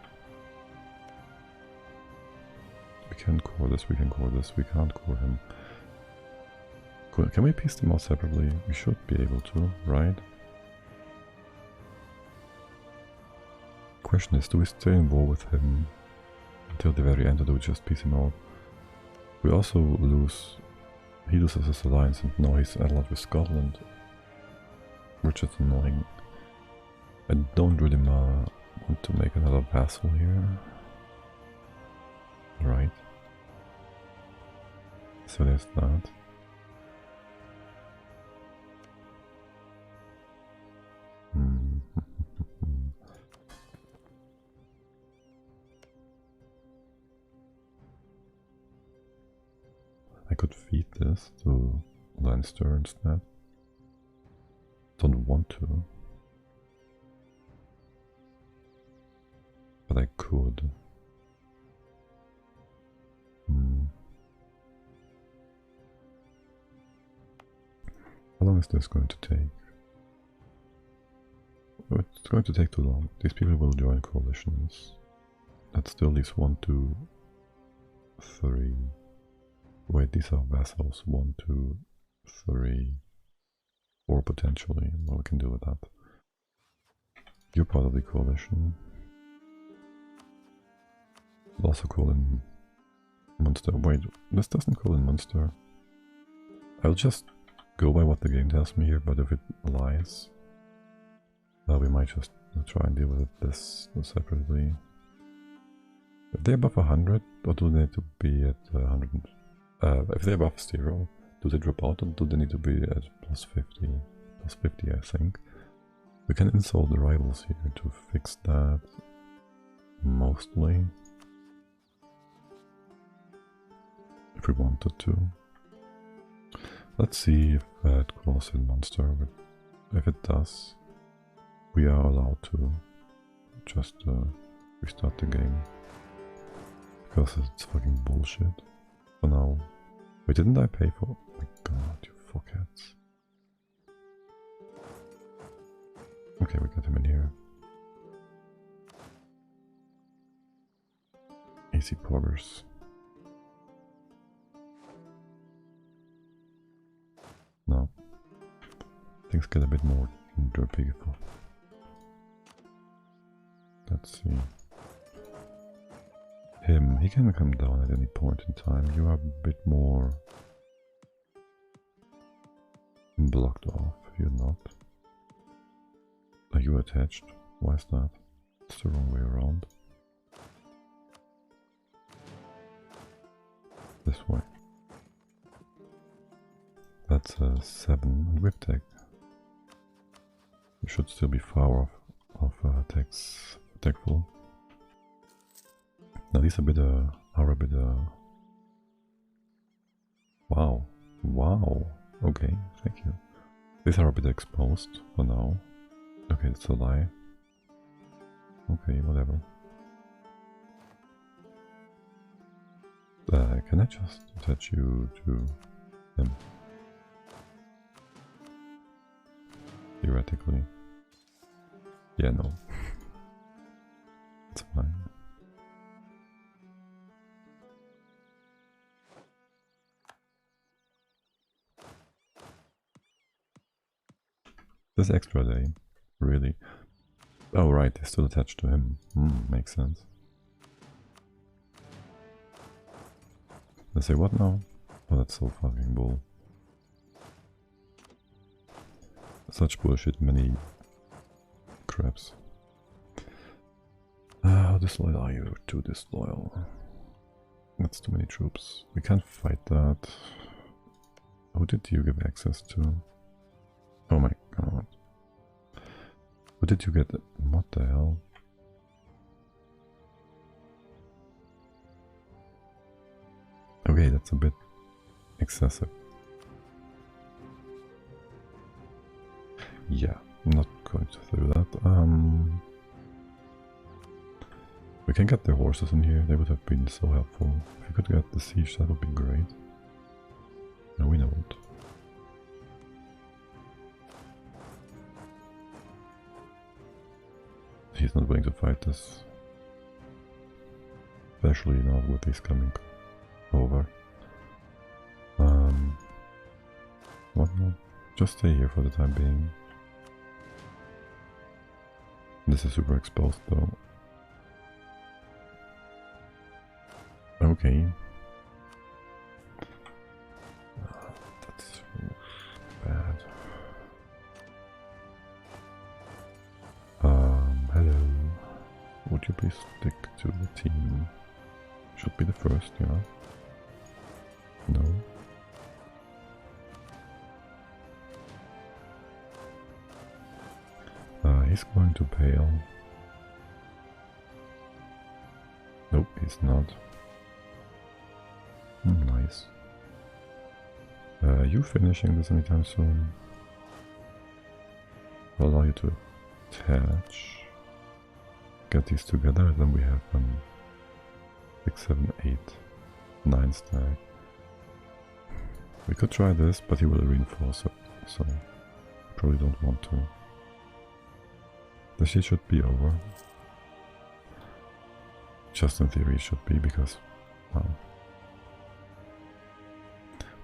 We can core this, we can core this, we can't core him. Can we piece them out separately? We should be able to, right? Question is, do we stay in war with him until the very end, or do we just piece him out? We also lose... He loses his alliance, and now he's allied with Scotland, which is annoying. I don't really want to make another vassal here. Right. So there's that. I could feed this to Leinster instead. Don't want to. But I could. How long is this going to take? Oh, it's going to take too long. These people will join coalitions. That still leaves 1, 2, 3. Wait, these are vassals. 1, 2, 3, 4 potentially. What we can do with that? You're part of the coalition. It'll also call in Munster. Wait, this doesn't call in Munster. I'll just go by what the game tells me here, but if it lies, we might just try and deal with this separately. If they're above 100, or do they need to be at 100? If they're above 0, do they drop out, or do they need to be at plus 50? Plus 50, I think. We can insult the rivals here to fix that, mostly. If we wanted to. Let's see if it calls in Munster, but if it does, we are allowed to just restart the game. Because it's fucking bullshit. For now. Wait, didn't I pay for... Oh my god, you fuckheads. Okay, we got him in here. Easy poggers. No. Things get a bit more beautiful. Let's see. Him, he can come down at any point in time. You are a bit more blocked off, you're not. Are you attached? Why is that? It's the wrong way around. This way. That's a 7 whip tech. You should still be far off techful. Now these are a bit wow. Wow. Okay, thank you. These are a bit exposed for now. Okay, that's a lie. Okay, whatever. Can I just attach you to him? Theoretically. Yeah, no. It's fine. This extra day, really? Oh right, they're still attached to him. Makes sense. They say what now? Oh, that's so fucking bull. Such bullshit, many crabs. How disloyal are you? Too disloyal. That's too many troops. We can't fight that. Who did you give access to? Oh my god. What did you get? What the hell? Okay, that's a bit excessive. Yeah, I'm not going to do that. We can get the horses in here, they would have been so helpful. If we could get the siege, that would be great. No, we don't. He's not willing to fight this. Especially now with this coming over. What now? Just stay here for the time being. This is super exposed though. Okay. That's bad. Hello. Would you please stick to the team? Should be the first, yeah. No. He's going to pale. Nope, he's not. Nice. You finishing this anytime soon? I'll allow you to attach. Get these together, then we have 6, 7, 8, 9 stack. We could try this, but he will reinforce it, so probably don't want to. The siege should be over. Just in theory it should be, because, well,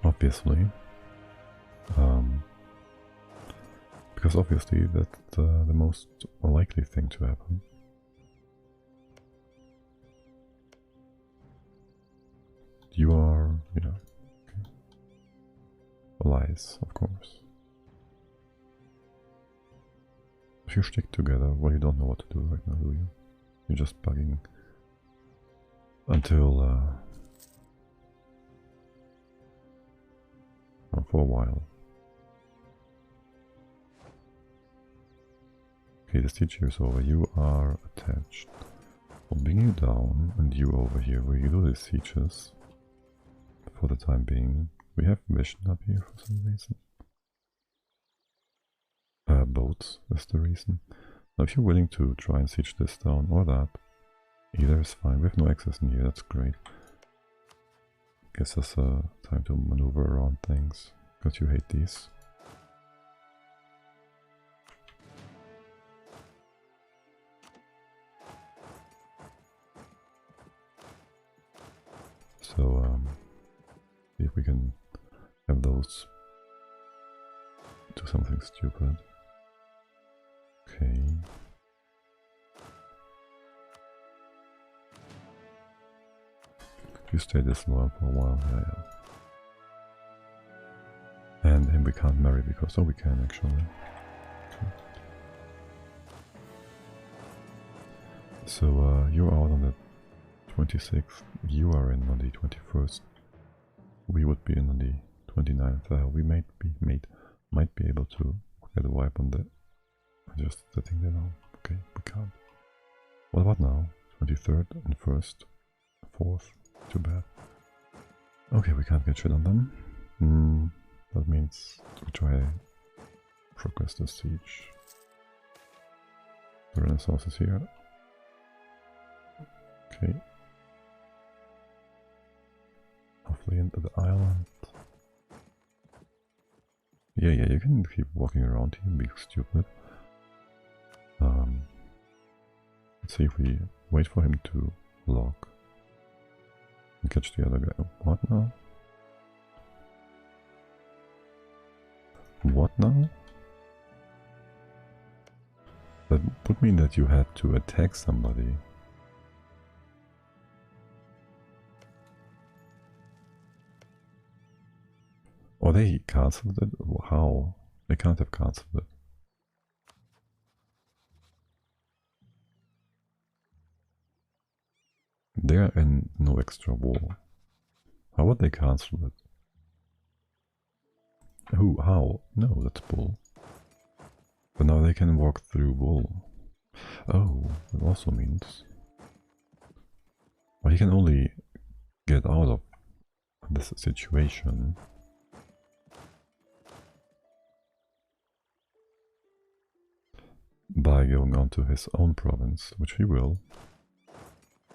obviously, that's the most likely thing to happen. You are, yeah, okay. Allies, of course. If you stick together, well, you don't know what to do right now, do you? You're just bugging until for a while. Okay, the siege here is over. You are attached. I'll bring you down and you over here where you do these sieges. For the time being, we have vision up here for some reason. Boats is the reason. Now if you're willing to try and siege this down or that, either is fine. We have no access in here, that's great. Gives us time to maneuver around things, because you hate these. So, see if we can have those do something stupid. Okay. You stay this loyal for a while, yeah. And him we can't marry because, oh, we can actually. Okay. So you're out on the 26th, you are in on the 21st. We would be in on the 29th. We might be able to get a wipe on the. Just setting there now. Okay, we can't. What about now? 23rd and 1st, 4th. Too bad. Okay, we can't get shit on them. That means we try progress the siege. The Renaissance is here. Okay. Hopefully into the island. Yeah, you can keep walking around here and be stupid. Let's see if we wait for him to lock and catch the other guy. What now? What now? That would mean that you had to attack somebody. Or they cancelled it? How? They can't have cancelled it. They're in no extra war. How would they cancel it? Who? How? No, that's bull. But now they can walk through wool. Oh, that also means... Well, he can only get out of this situation by going on to his own province, which he will.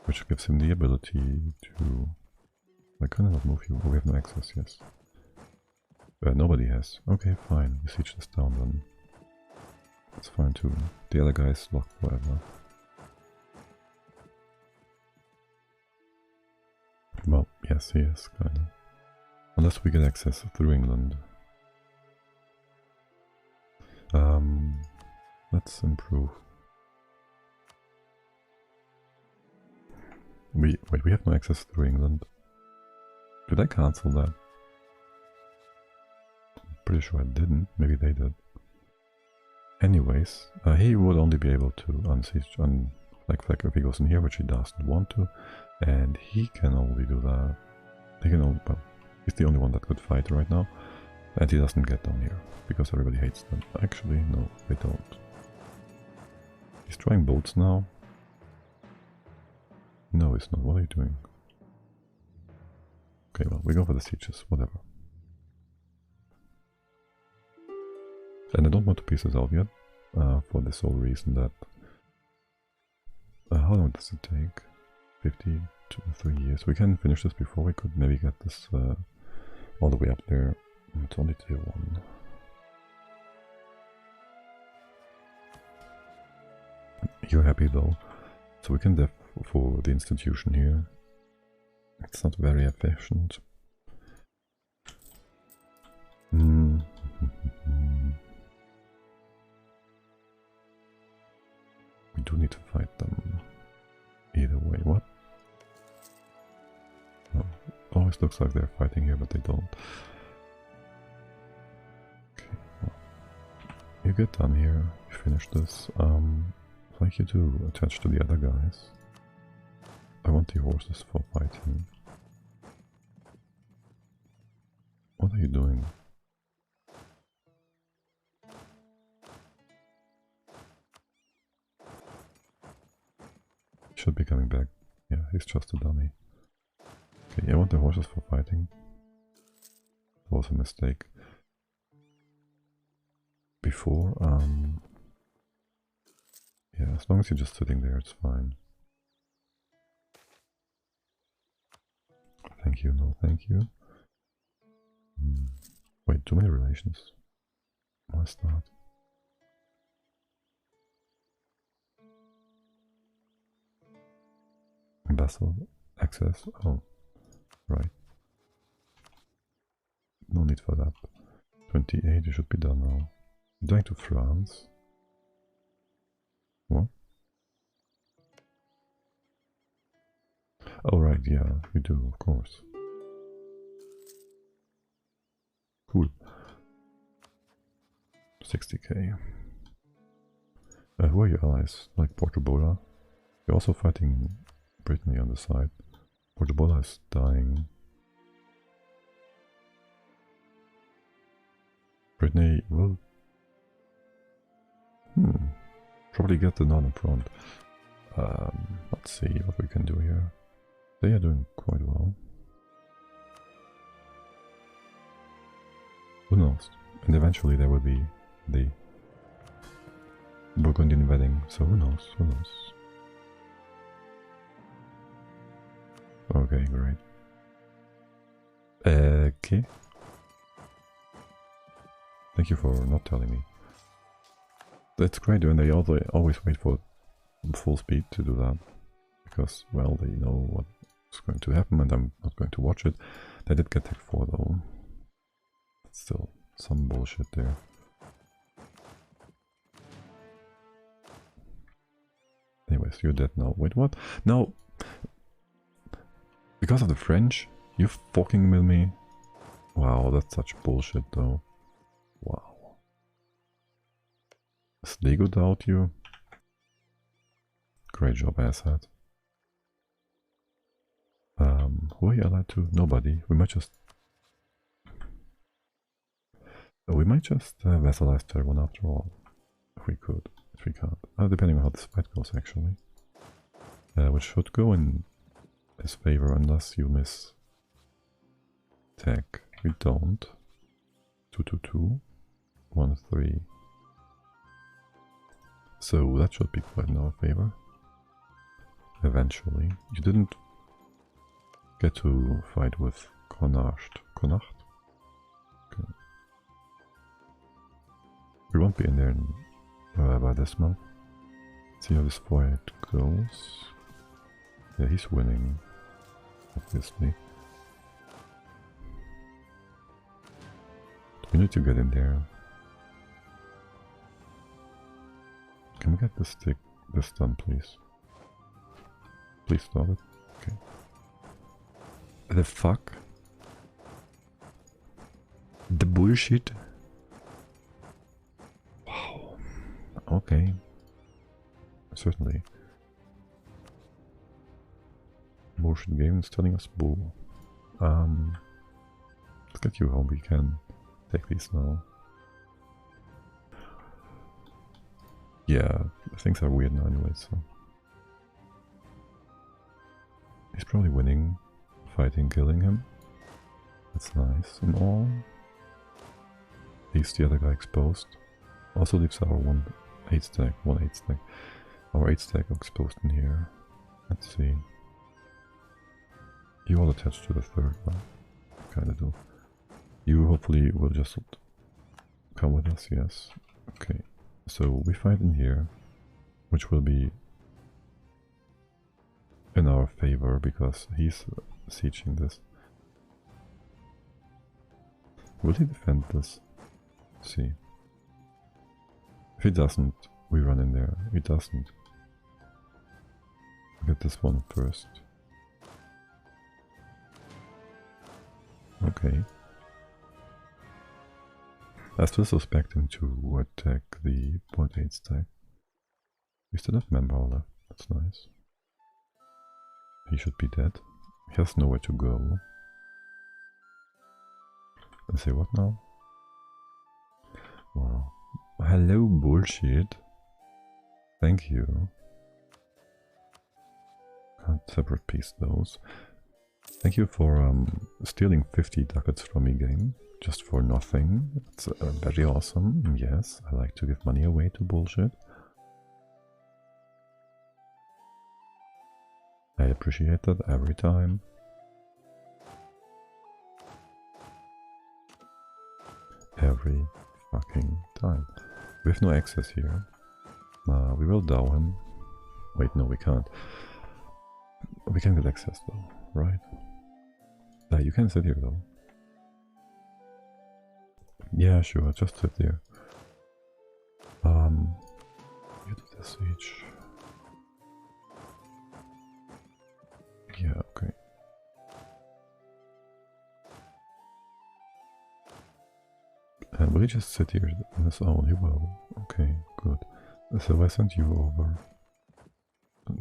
which gives him the ability to... I cannot move you. Oh, we have no access, yes. Nobody has. Okay, fine. We siege this down then. That's fine too. The other guy is locked forever. Well, yes, he is, kinda. Unless we get access through England. Let's improve. Wait, we have no access through England. Did I cancel that? I'm pretty sure I didn't. Maybe they did. Anyways, he would only be able to unsiege like if he goes in here, which he doesn't want to, and he can only do that. He can only, well, he's the only one that could fight right now, and he doesn't get down here because everybody hates them. Actually, no, they don't. He's trying boats now. No, he's not. What are you doing? Okay, well, we go for the sieges, whatever. And I don't want to piece this out yet, for the sole reason that... how long does it take? 53 years. We can finish this before we could maybe get this all the way up there. It's only tier 1. You're happy though, so we can def for the institution here. It's not very efficient. We do need to fight them. Either way, what? Oh, always looks like they're fighting here, but they don't. Okay, well, you get done here, you finish this. I'd like you to attach to the other guys. I want the horses for fighting. What are you doing? He should be coming back. Yeah, he's just a dummy. Okay, I want the horses for fighting. That was a mistake. Before, yeah, as long as you're just sitting there, it's fine. Thank you, no thank you. Wait, too many relations. What's that? Vassal access? Oh, right. No need for that. 28, you should be done now. Going to France. What? Oh right, yeah, we do, of course. Cool. 60k. Who are your allies? Like Portugal? You're also fighting Brittany on the side. Portugal is dying. Brittany will... probably get the northern front. Let's see what we can do here. They are doing quite well. Who knows? And eventually there will be the Burgundian wedding, so who knows, who knows. Okay, great. Okay. Thank you for not telling me. That's great, and they always wait for full speed to do that. Because, well, they know what's going to happen and I'm not going to watch it. They did get Tech 4 though. Still some bullshit there. Anyways, you're dead now. Wait, what? No! Because of the French? You fucking with me? Wow, that's such bullshit though. Wow. Does Lego doubt you? Great job, asshat. Who are you allied to? Nobody. We might just... vassalize Taiwan after all. If we could. If we can't. Depending on how this fight goes, actually. Which should go in his favor unless you miss tech. We don't. 222. 1-3. So that should be quite in our favor. eventually. You didn't get to fight with Connacht? Okay. We won't be in there by this month. See how this fight goes. Yeah, he's winning, obviously. We need to get in there. Can we get this done, please? Please stop it. Okay. The fuck? The bullshit? Wow. Okay. Certainly. Bullshit game is telling us bull. Let's get you home. We can take these now. Yeah, things are weird now anyway, so... He's probably winning, fighting, killing him. That's nice and all. Leaves the other guy exposed. Also leaves our 1-8 stack, our 8 stack exposed in here. Let's see. You all attached to the third one. Kinda do. You hopefully will just come with us, yes. Okay. So we fight in here, which will be in our favor because he's sieging this. Will he defend this? Let's see. If he doesn't, we run in there. If he doesn't, get this one first. Okay. I still suspect him to attack the 0.8 stack. We still have manpower left, that's nice. He should be dead. He has nowhere to go. And say what now? Wow. Hello, bullshit. Thank you. Can't separate piece those. Thank you for stealing 50 ducats from me, game. Just for nothing. It's very awesome. Yes, I like to give money away to bullshit. I appreciate that every time. Every fucking time. We have no access here. We will dow him. Wait, no, we can't. We can get access though, right? You can sit here though. Yeah, sure, just sit there. You do the siege. Yeah, okay. And will he just sit here on his own? He will. Okay, good. So I sent you over.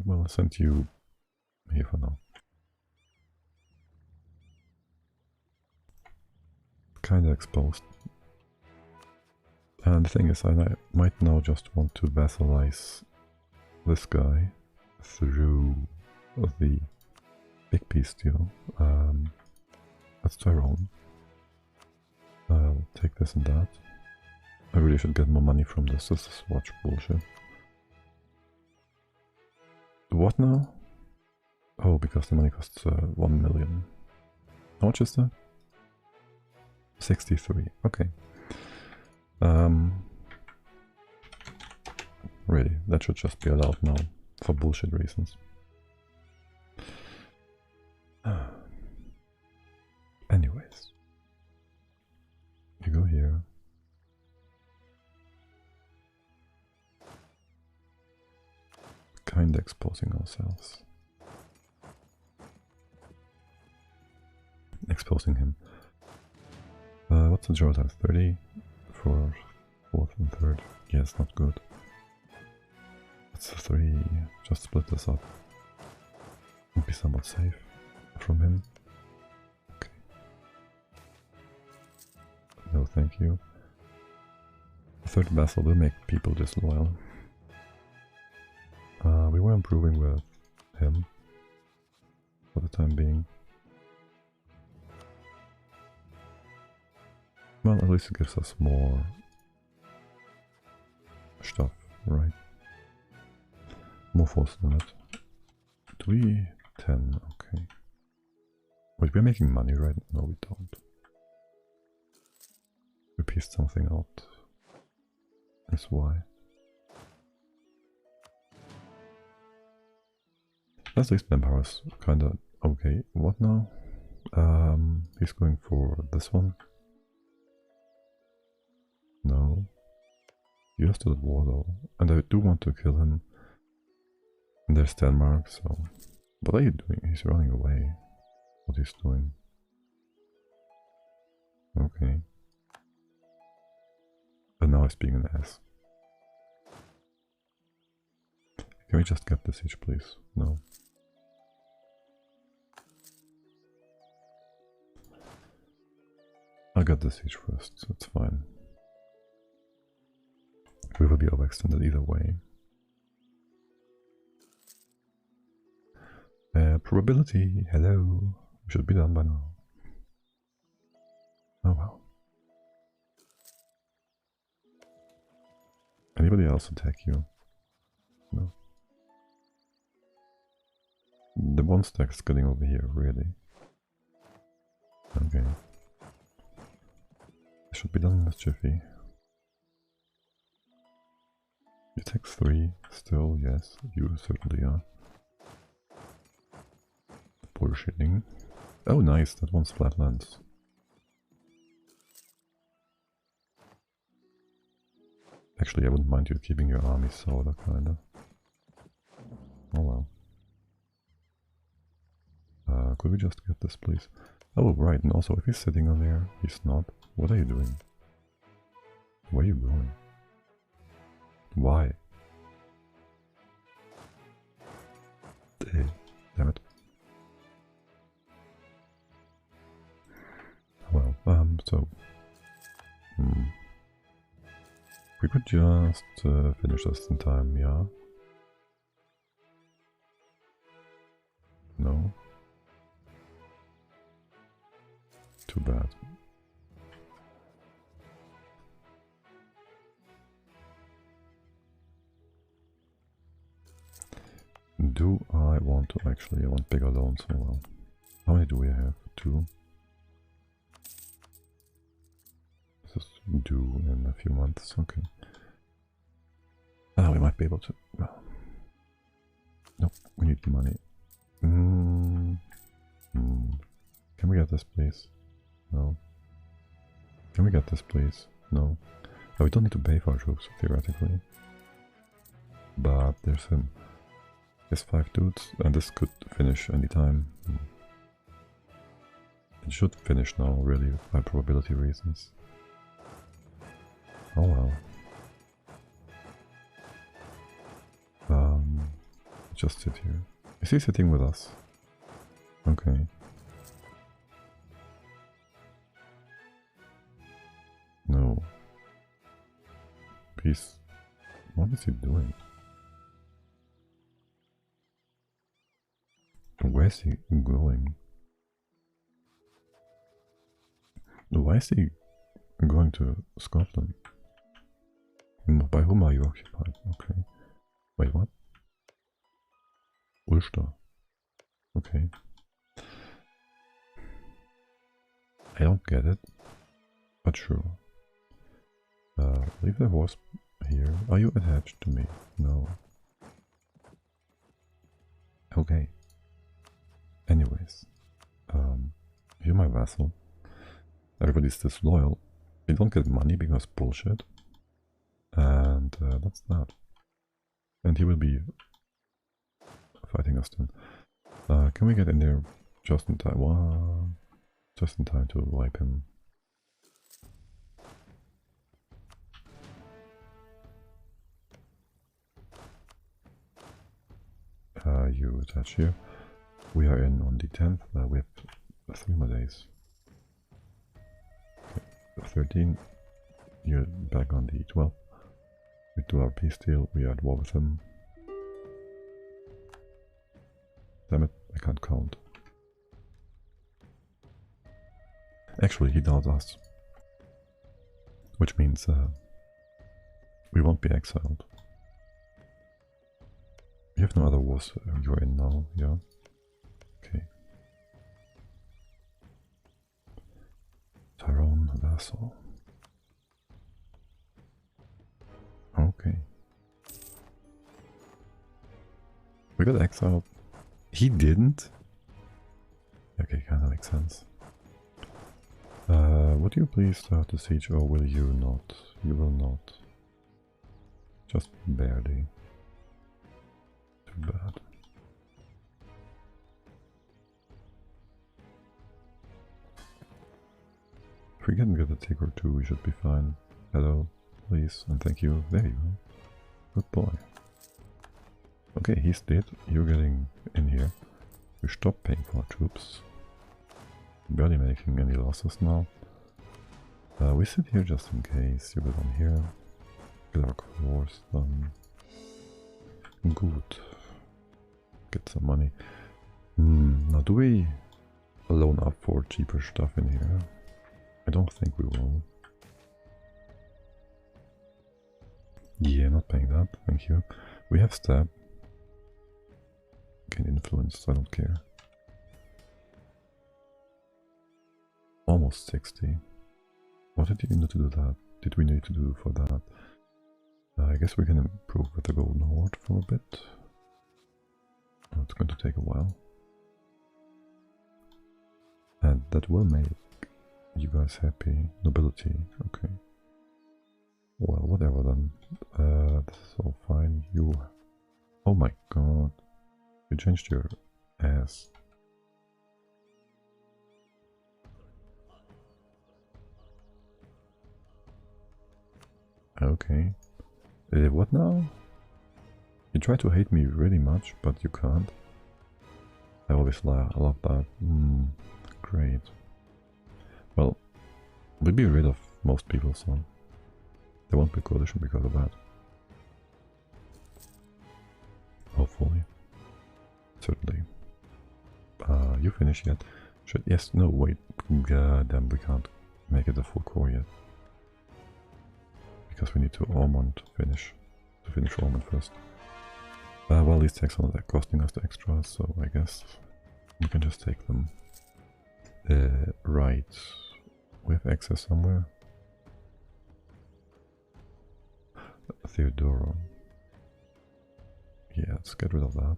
Well, I sent you here for now. Kinda exposed. And the thing is, I might now just want to vassalize this guy through the big piece deal. That's Tyrone. I'll take this and that. I really should get more money from this. This is watch bullshit. What now? Oh, because the money costs 1 million. How much is that? 63. Okay. Really, that should just be allowed now for bullshit reasons. Anyways, you go here. Kinda exposing ourselves. Exposing him. What's the draw time? 30 for 4th and 3rd. Yeah, it's not good. That's 3. Just split this up. Would be somewhat safe from him. Okay. No, thank you. The 3rd vassal will make people disloyal. We were improving with him for the time being. Well, at least it gives us more stuff, right? More force limit Do we 10? Okay. Wait, we're making money, right? No, we don't. We pieced something out. That's why. That's least manpower's kinda okay. What now? He's going for this one. No. You're still at war though. And I do want to kill him. And there's Denmark, so... What are you doing? He's running away. What he's doing. Okay. But now he's being an ass. Can we just get the siege, please? No. I'll get the siege first, that's fine. We will be overextended either way. Probability, hello. We should be done by now. Oh well. Anybody else attack you? No. The one stack's getting over here, really. Okay. It should be done in a jiffy. You take 3, still, yes, you certainly are. Bullshitting. Oh nice, that one's flatlands. Actually, I wouldn't mind you keeping your army sorta, kinda. Oh well. Could we just get this, please? Oh, right, and also, if he's sitting on there, he's not. What are you doing? Where are you going? Why? Damn it. Well, so... we could just finish this in time, yeah? No? Too bad. Do I want to actually? I want bigger loans. Oh well. How many do we have? 2. This is due in a few months. Okay. Ah, we might be able to. Well, nope. We need money. Can we get this, please? No. Can we get this, please? No. Oh, we don't need to pay for our troops theoretically. But there's him. There's 5 dudes, and this could finish anytime. It should finish now, really, by probability reasons. Oh well. Just sit here. Is he sitting with us? Okay. No. Peace. What is he doing? Where is he going? Why is he going to Scotland? By whom are you occupied? Okay. Wait, what? Ulster. Okay. I don't get it, but sure. Leave the horse here. Are you attached to me? No. Okay. Anyways, you're my vassal. Everybody's disloyal. You don't get money because bullshit. And that's that. And he will be fighting us then. Can we get in there just in time? Well, just in time to wipe him. You attach here. We are in on the 10th. We have 3 more days. Okay. 13. You're back on the 12th. We do our peace deal. We are at war with him. Damn it, I can't count. Actually, he doubts us. Which means we won't be exiled. have no other wars you're in now, yeah? Okay. Tyrone vassal. Okay. We got exiled. He didn't? Okay, kinda makes sense. Would you please start the siege or will you not? You will not. Just barely. Too bad. If we can get a tick or two, we should be fine. Hello, please, and thank you. There you go. Good boy. Okay, he's dead. You're getting in here. We stop paying for our troops. Barely making any losses now. We sit here just in case. You go down here. Get our wars done. Good. Get some money. Now do we loan up for cheaper stuff in here? I don't think we will. Yeah, not paying that, thank you. We have stab. Gain influence, I don't care. Almost 60. What did you need to do that? Did we need to do for that? I guess we can improve with the Golden Horde for a bit. Oh, it's going to take a while. And that will make you guys happy. Nobility, okay. Well, whatever then. This is all fine. You... Oh my god. You changed your ass. Okay. What now? You try to hate me really much, but you can't. I always love that. Great. Well, we'll be rid of most people soon. There won't be a coalition because of that. Hopefully. Certainly. You finished yet? Yes, no, wait. God damn, we can't make it a full core yet. Because we need to Ormond finish. To finish Ormond first. Well, these taxes are costing us the extras, so I guess we can just take them. Right. We have access somewhere. Theodora. Yeah, let's get rid of that.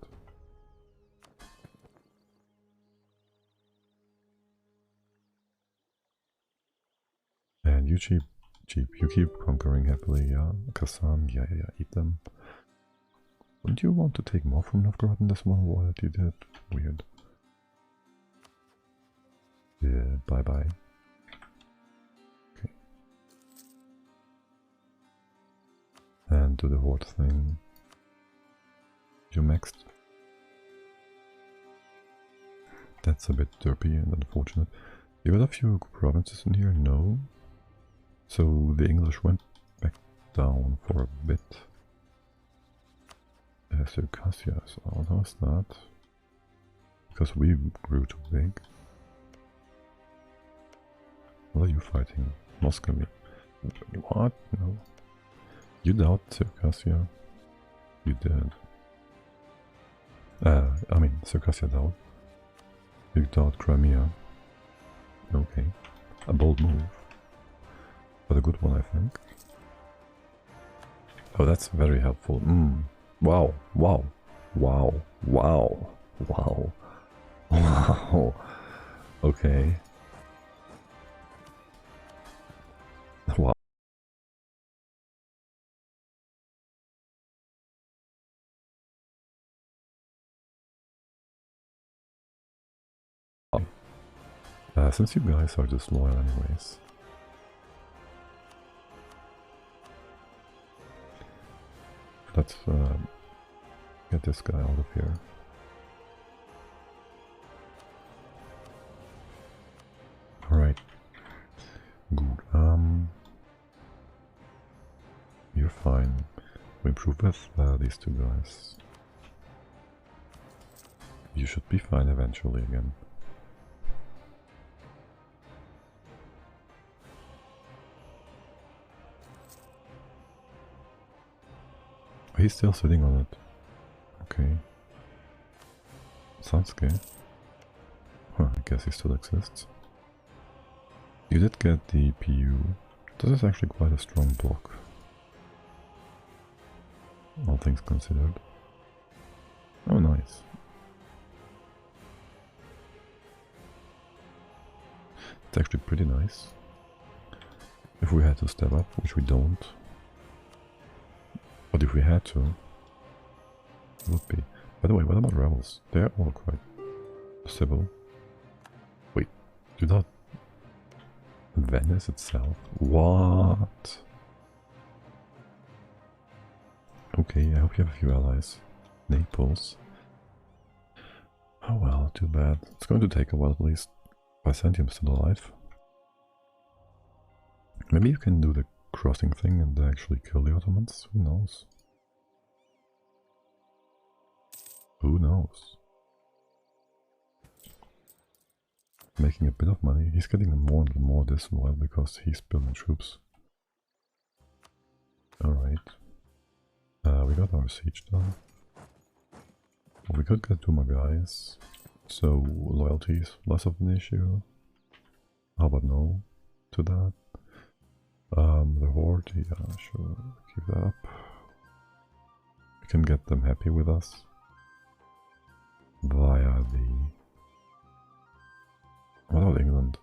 And you cheap, you keep conquering happily, yeah. Kasan, yeah, eat them. Wouldn't you want to take more from Novgorod in this one war that you did? Weird. Yeah, bye-bye. Okay. And do the horde thing. You maxed. That's a bit derpy and unfortunate. You got a few provinces in here? No. So the English went back down for a bit. Circassia is out, how's that? Because we grew too big. What are you fighting? Muscovy. What? No. You doubt Circassia? You did. I mean, Circassia doubt. You doubt Crimea. Okay. A bold move. But a good one, I think. Oh, that's very helpful. Wow, wow, wow, wow, wow, wow. Okay. Wow. Since you guys are just loyal anyways. Let's get this guy out of here. Alright. Good. You're fine. We improve with these two guys. You should be fine eventually again. He's still sitting on it. Okay. Sounds good. Huh, I guess he still exists. You did get the PU. This is actually quite a strong block. All things considered. Oh, nice. It's actually pretty nice. If we had to step up, which we don't. But if we had to, it would be. By the way, what about rebels? They're all quite civil. Wait, do not... Venice itself? What? Okay, I hope you have a few allies. Naples. Oh well, too bad. It's going to take a while at least. Byzantium's still alive. Maybe you can do the crossing thing and actually kill the Ottomans? Who knows? Who knows? Making a bit of money. He's getting more and more this while because he's building troops. Alright. We got our siege done. We could get 2 more guys. So loyalty is less of an issue. How about no to that? The horde, yeah, sure, keep that up. We can get them happy with us via the... What about England?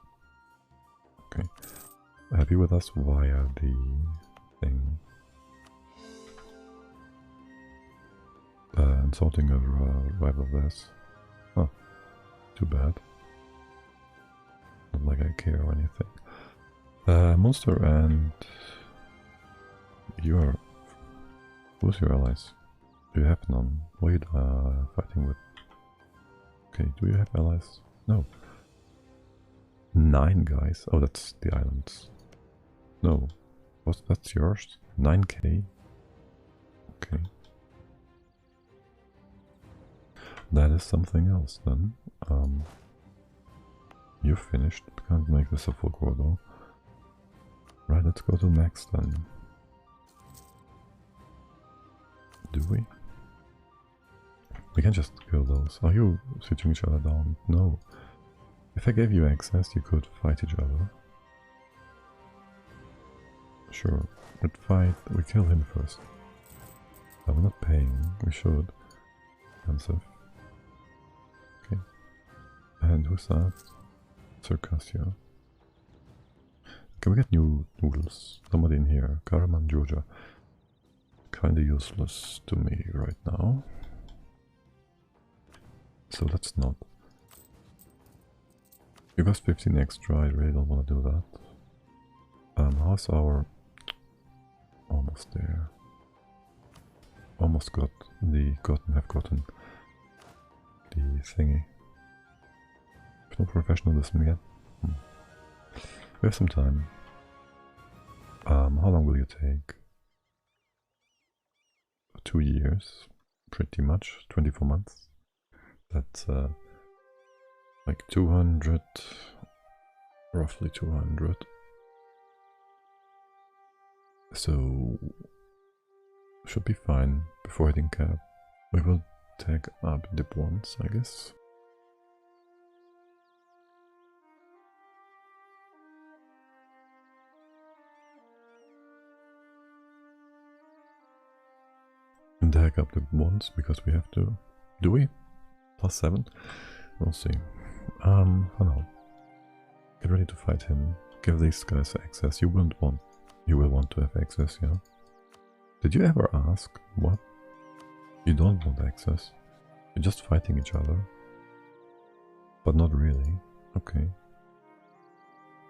Okay, happy with us via the thing. Insulting a rival of theirs. Huh, too bad. Not like I care or anything. Monster and... Who's your allies? Do you have none? What are you fighting with? Okay, do you have allies? No. 9 guys? Oh, that's the islands. No. That's yours? 9k? Okay. That is something else then. You're finished. Can't make this a full quarter. Right, let's go to max then. Do we? We can just kill those. Are you switching each other down? No. If I gave you access, you could fight each other. Sure. Let's fight. We kill him first. We're not paying. We should. Expensive. Okay. And who's that? Circassia. Can we get new noodles? Somebody in here. Karaman, Georgia. Kinda useless to me right now. So let's not. You got 15 extra, I really don't want to do that. How's our... Almost there. Almost got the... have gotten the thingy. No professionalism yet. We have some time. How long will you take? 2 years, pretty much. 24 months. That's like 200, roughly 200. So should be fine before hitting cap. We will tag up dip once, I guess. And tag up dip once because we have to. Do we? +7? We'll see. For now. Get ready to fight him. Give these guys access. You will want to have access, yeah? Did you ever ask what? You don't want access. You're just fighting each other. But not really. Okay.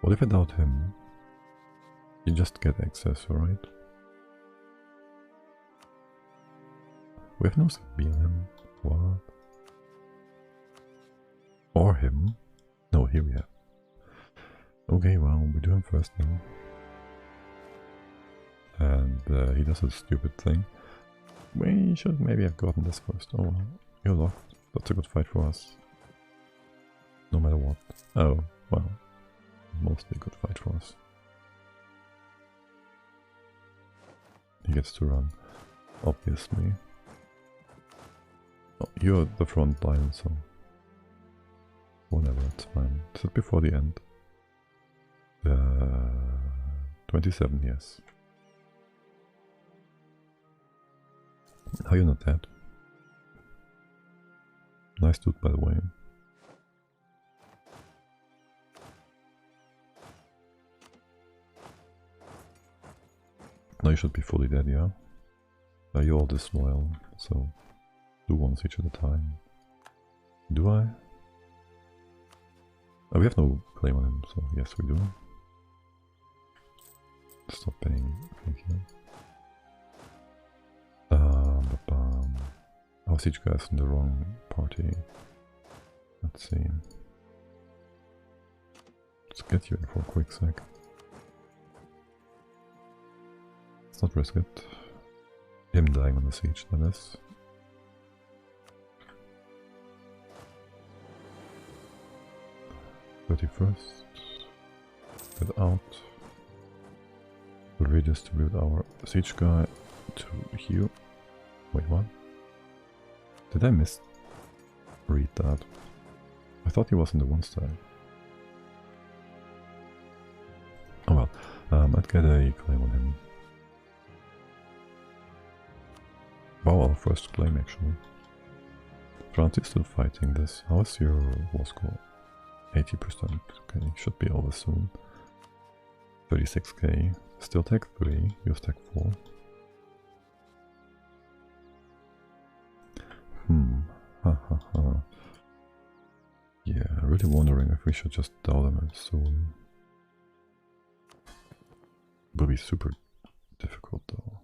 What if I doubt him? You just get access, alright? We have no civilian. What? Or him. No, here we have. Okay, well, we do him first then. And he does a stupid thing. We should maybe have gotten this first. Oh well, you're locked. That's a good fight for us. No matter what. Oh, well. Mostly a good fight for us. He gets to run, obviously. you're the front line, so whatever, it's fine. Is it before the end? 27, yes. How you not dead? Nice dude, by the way. Now you should be fully dead, yeah? You're all disloyal, so do one siege at a time. Do I? Oh, we have no claim on him, so yes we do. Stop paying, thank you. Our siege guy's in the wrong party. Let's see. Let's get you in for a quick sec. Let's not risk it. Him dying on the siege, that is. '31st. Get out. We'll redistribute our siege guy to here. Wait, what? Did I misread that? I thought he was in the one side. Oh well, I'd get a claim on him. Wow, our first claim actually. France is still fighting this. How is your war score? 80%. Okay, should be over soon. 36k. Still tech 3, use tech 4. Yeah, really wondering if we should just down them soon. Will be super difficult though.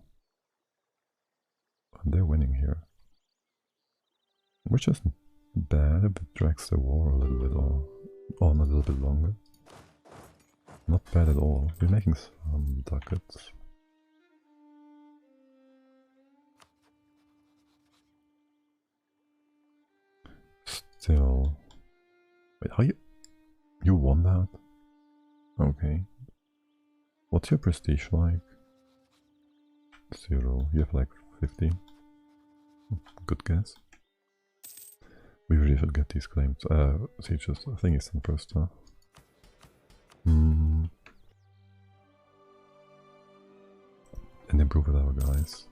And they're winning here. Which isn't bad, if it drags the war a little bit or on a little bit longer. Not bad at all. We're making some ducats. Still... Wait, how you won that? Okay. What's your prestige like? 0. You have like 50. Good guess. We really should get these claims. Sieges, I think it's in first, huh? And improve with our guys.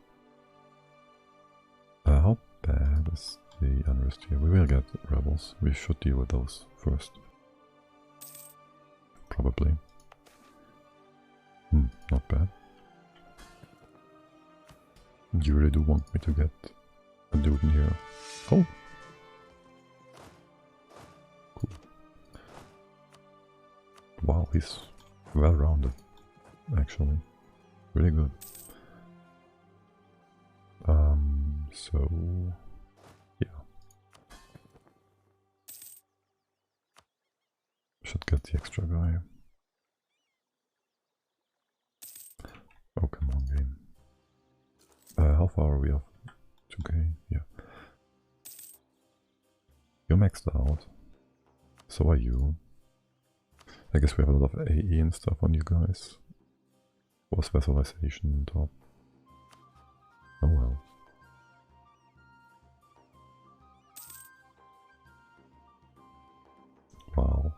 How bad is the unrest here? We will get rebels. We should deal with those first. Probably. Not bad. You really do want me to get a dude in here. Oh! Cool. Wow, he's well rounded, actually. Really good. So yeah. Should get the extra guy. Oh, come on, game. How far are we off? 2k? Yeah. You're maxed out. So are you. I guess we have a lot of AE and stuff on you guys. Or specialization on top. Oh well. Wow.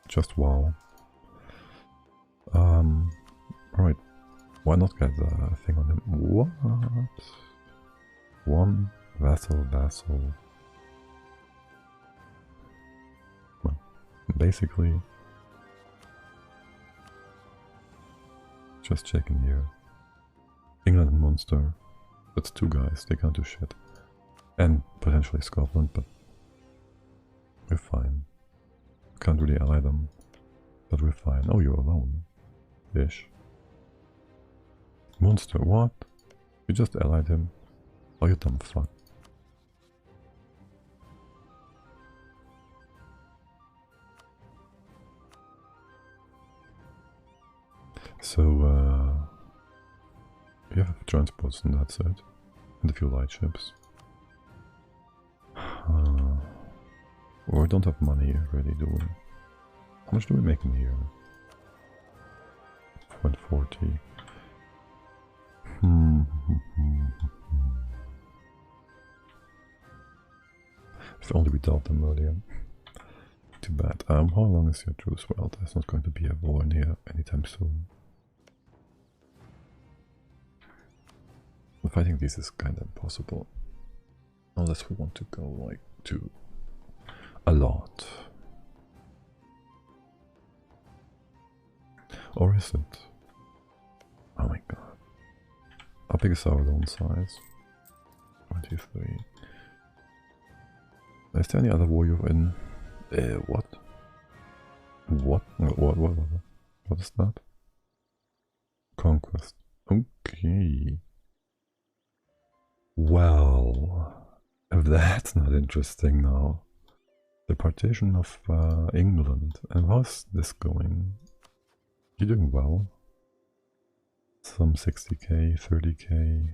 Just wow. Alright. Why not get the thing on him? What? One vassal. Well, basically, just checking here. England and Munster. That's 2 guys, they can't do shit. And potentially Scotland, but we're fine. Can't really ally them, but we're fine. Oh, you're alone. Ish. Munster, what? You just allied him? Oh, you dumb fuck. So, you have transports and that's it. And a few light ships. We don't have money really, do we? How much do we make in here? 0.40. If only we dealt them earlier. Too bad. How long is your truce? Well, there's not going to be a war in here anytime soon. Fighting these is kind of impossible. Unless we want to go, like, to a lot. Or is it? Oh my god. How big is our loan size? 23. Is there any other war you're in? What? What? What is that? Conquest. Okay. Well, if that's not interesting now. The partition of England. And how's this going? You're doing well. Some 60k, 30k,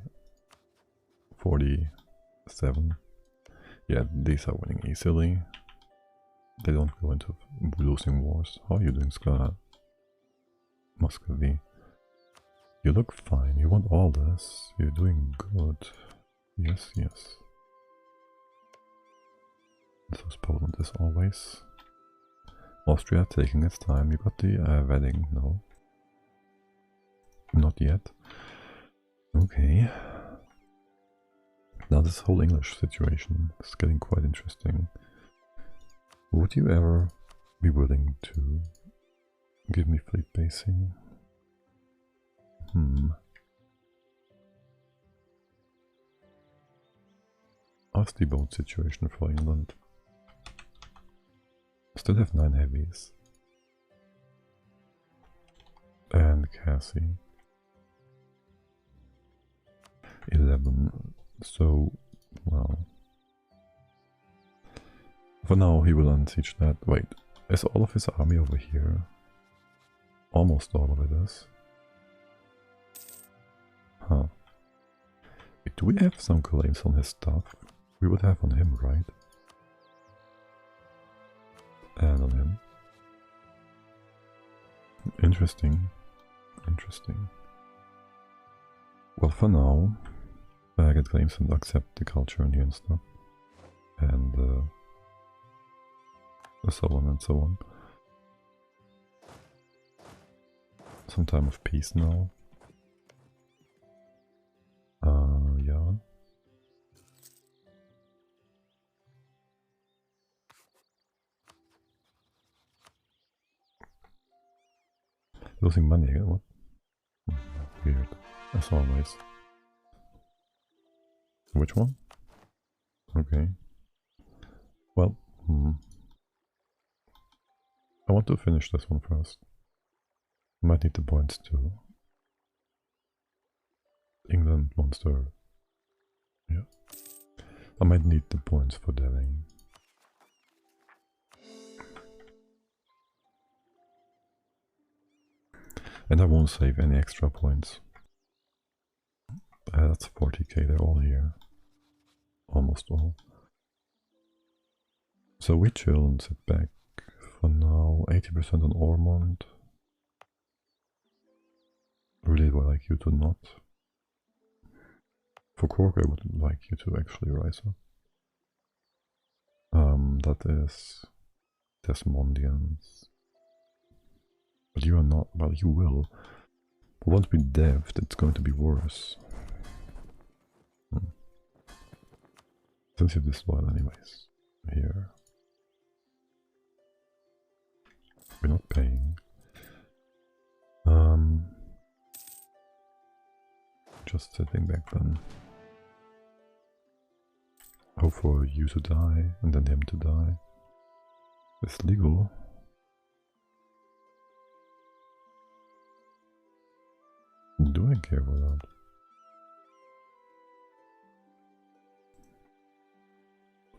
47. Yeah, these are winning easily. They don't go into losing wars. How are you doing, Skala? Muscovy. You look fine. You want all this. You're doing good. Yes, yes. So is Poland as always. Austria taking its time. You got the wedding? No. Not yet. Okay. Now this whole English situation is getting quite interesting. Would you ever be willing to give me fleet basing? How's the boat situation for England? Still have 9 heavies. And Cassie. 11. So, well. For now, he will unsiege that. Wait, is all of his army over here? Almost all of it is. Huh. Wait, do we have some claims on his stuff? We would have on him, right? And on him. Interesting. Interesting. Well, for now, I get claims and accept the culture in here and stuff. And so on and so on. Some time of peace now. Yeah. Losing money again, what? Weird, as always. Which one? Okay. Well, I want to finish this one first. Might need the points too. England monster. Yeah. I might need the points for Deving. And I won't save any extra points. That's 40k, they're all here. Almost all. So we chill and sit back for now. 80% on Ormond. Really would like you to not. For Cork I would like you to actually rise up. That is Desmondians. But you are not, well you will. But once we deved, it's going to be worse. Since you're disloyal anyways. Here. We're not paying. Just sitting back then. Hope for you to die and then him to die. It's legal. Do I care about that?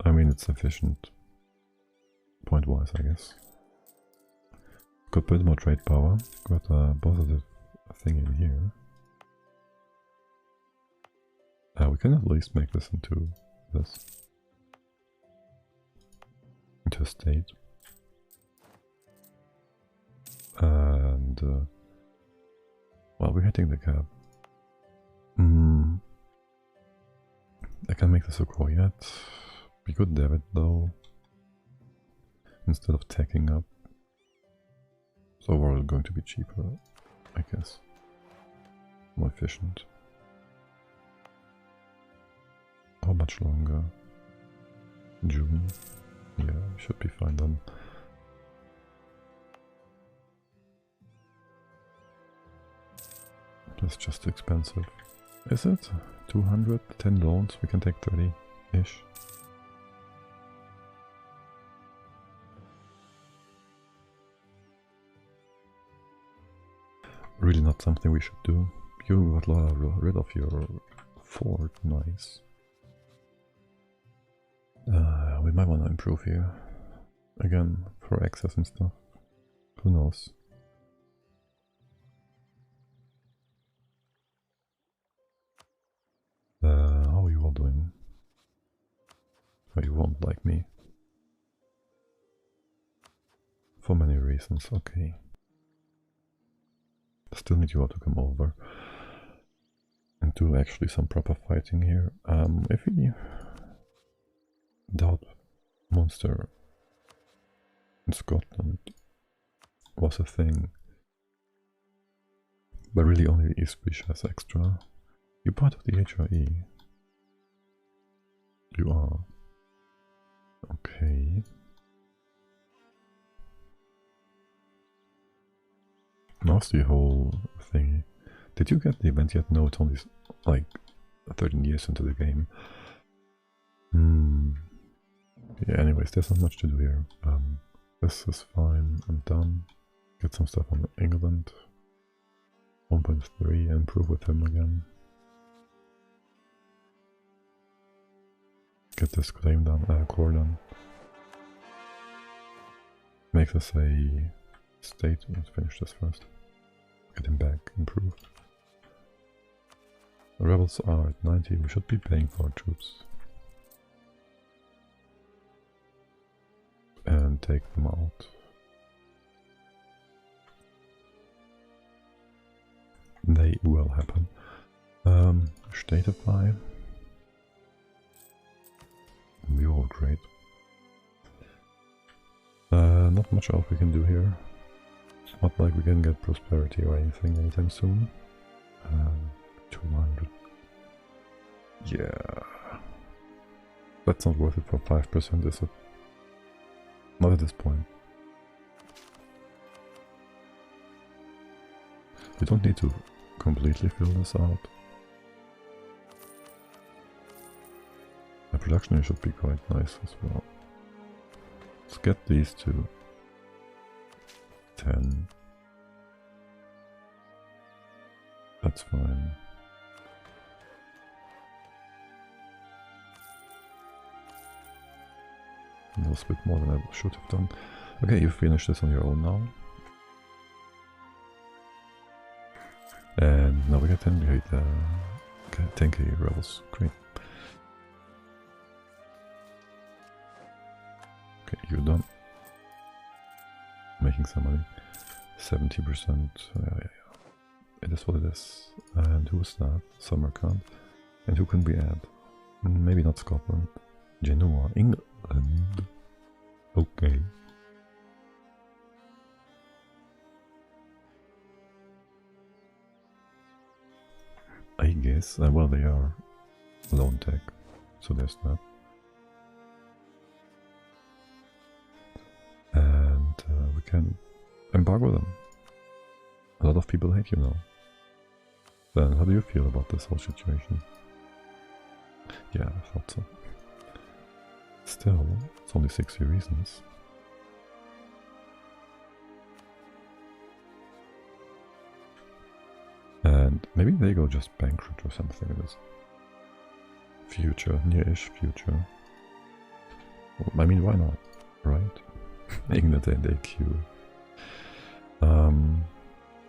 I mean, it's efficient. Point-wise, I guess. Got a bit more trade power. Got a positive thing in here. We can at least make this into this. Into a state. And well, we're hitting the cap. I can't make this a core yet We could dab it though, instead of tacking up. So overall going to be cheaper, I guess. More efficient. How much longer? June? Yeah, we should be fine then. That's just expensive. Is it? 200? 10 loans? We can take 30-ish. Really not something we should do. You got rid of your fort, nice. We might want to improve here. Again, for access and stuff. Who knows? How are you all doing? Oh, you won't like me. For many reasons, okay. Still need you all to come over and do actually some proper fighting here. If we doubt monster in Scotland was a thing, but really only the East Bridge has extra. You're part of the HRE. You are. Okay. Now's the whole thing. Did you get the event yet? No, it's only like 13 years into the game. Yeah, anyways, there's not much to do here. This is fine. I'm done. Get some stuff on England. 1.3, improve with him again. Get this claim done, core done. Make this a state. Let's finish this first. Get him back, improve. The rebels are at 90, we should be paying for our troops. And take them out. They will happen. Statify. We're all great. Not much else we can do here. It's not like we can get prosperity or anything anytime soon. 200. Yeah. That's not worth it for 5%, is it? Not at this point. We don't need to completely fill this out. The production here should be quite nice as well. Let's get these to 10. That's fine. A little bit more than I should have done. Okay, you finished this on your own now. And now we got 10k rebels. Great. Okay, you're done. Making some money. 70%. Yeah. It is what it is. And who's that? Samarkand. And who can we add? Maybe not Scotland. Genoa. England. Okay. I guess. Well, they are loan tech. So there's that. And we can embargo them. A lot of people hate you now. Then how do you feel about this whole situation? Yeah, I thought so. Still, it's only 60 reasons. And maybe they go just bankrupt or something in this future, near-ish future. Well, I mean, why not, right? England and AQ.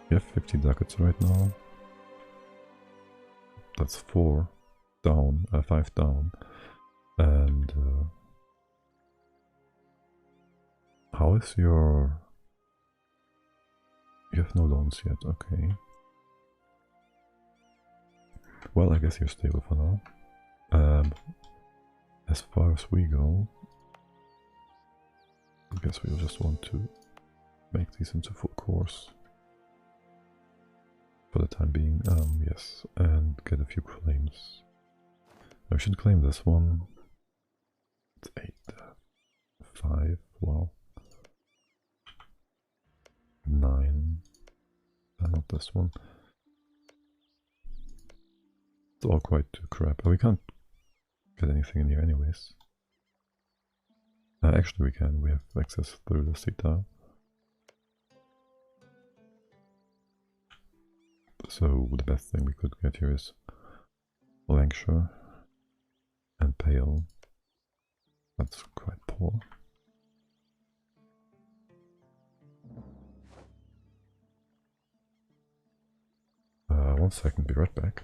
We have 50 ducats right now. That's 4 down, 5 down. And how is your... You have no loans yet, okay. Well, I guess you're stable for now. as far as we go, I guess we'll just want to make these into full course for the time being. Yes, and get a few claims. I should claim this one. It's 8, 5, wow. 9, not this one. It's all quite crap. We can't get anything in here anyways. Actually we can, we have access through the Sita. So the best thing we could get here is Lancashire and Pale. That's quite poor. 1 second, be right back.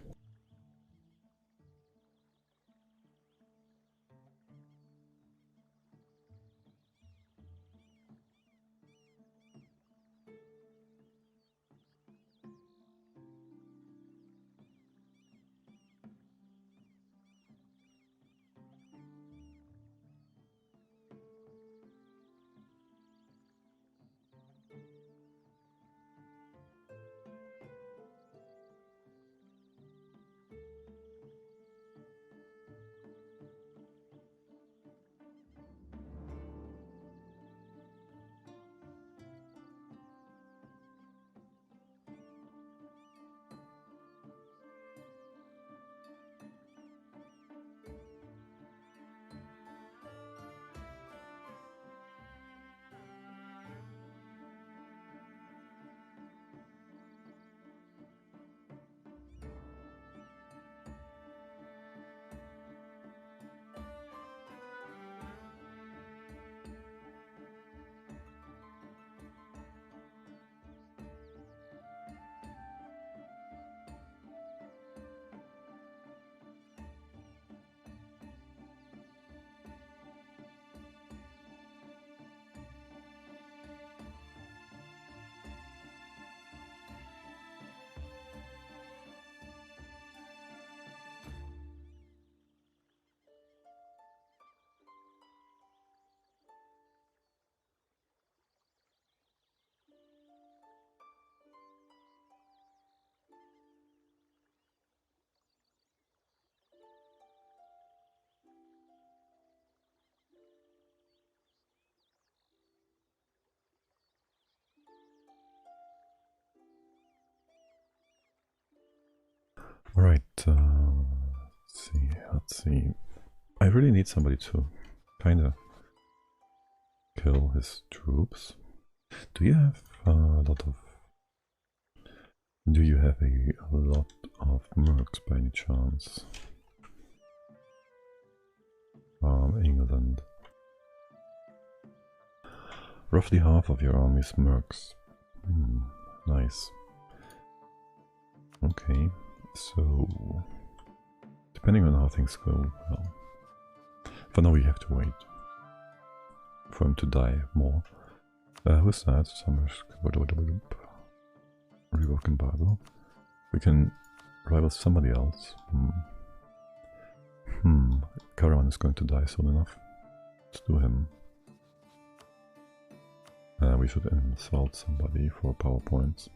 Alright, let's see. I really need somebody to kinda kill his troops. Do you have a lot of... Do you have a lot of mercs by any chance? England. Roughly half of your army is mercs. Nice. Okay, so... Depending on how things go, well... For now we have to wait for him to die more. Who's that? Revoke embargo. We can rival somebody else. Caravan is going to die soon enough. Let's do him. We should insult somebody for PowerPoints.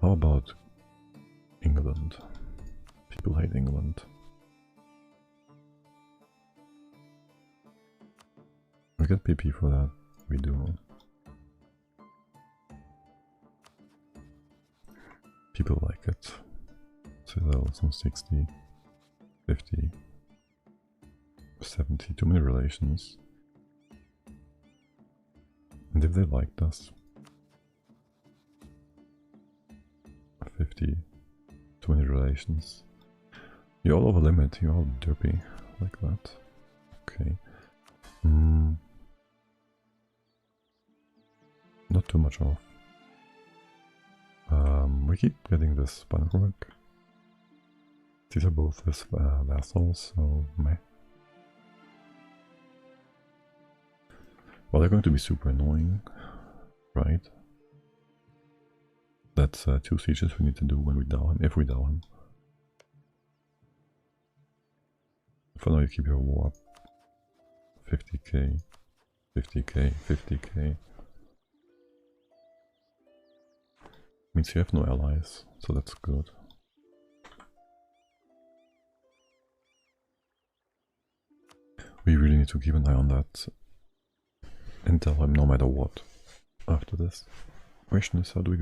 How about England? People hate England. We get PP for that. We do. People like it. So some 60, 50, 70, too many relations. And if they liked us, 50, too many relations. You're all over limit, you're all derpy like that. Okay. Not too much off. We keep getting this Bannerwork. These are both his vassals, so meh. Well, they're going to be super annoying, right? That's 2 sieges we need to do when we dow him, if we dow him. For now you keep your warp. 50k, 50k, 50k. Means you have no allies, so that's good. We really need to keep an eye on that and tell him no matter what after this. Question is, how do we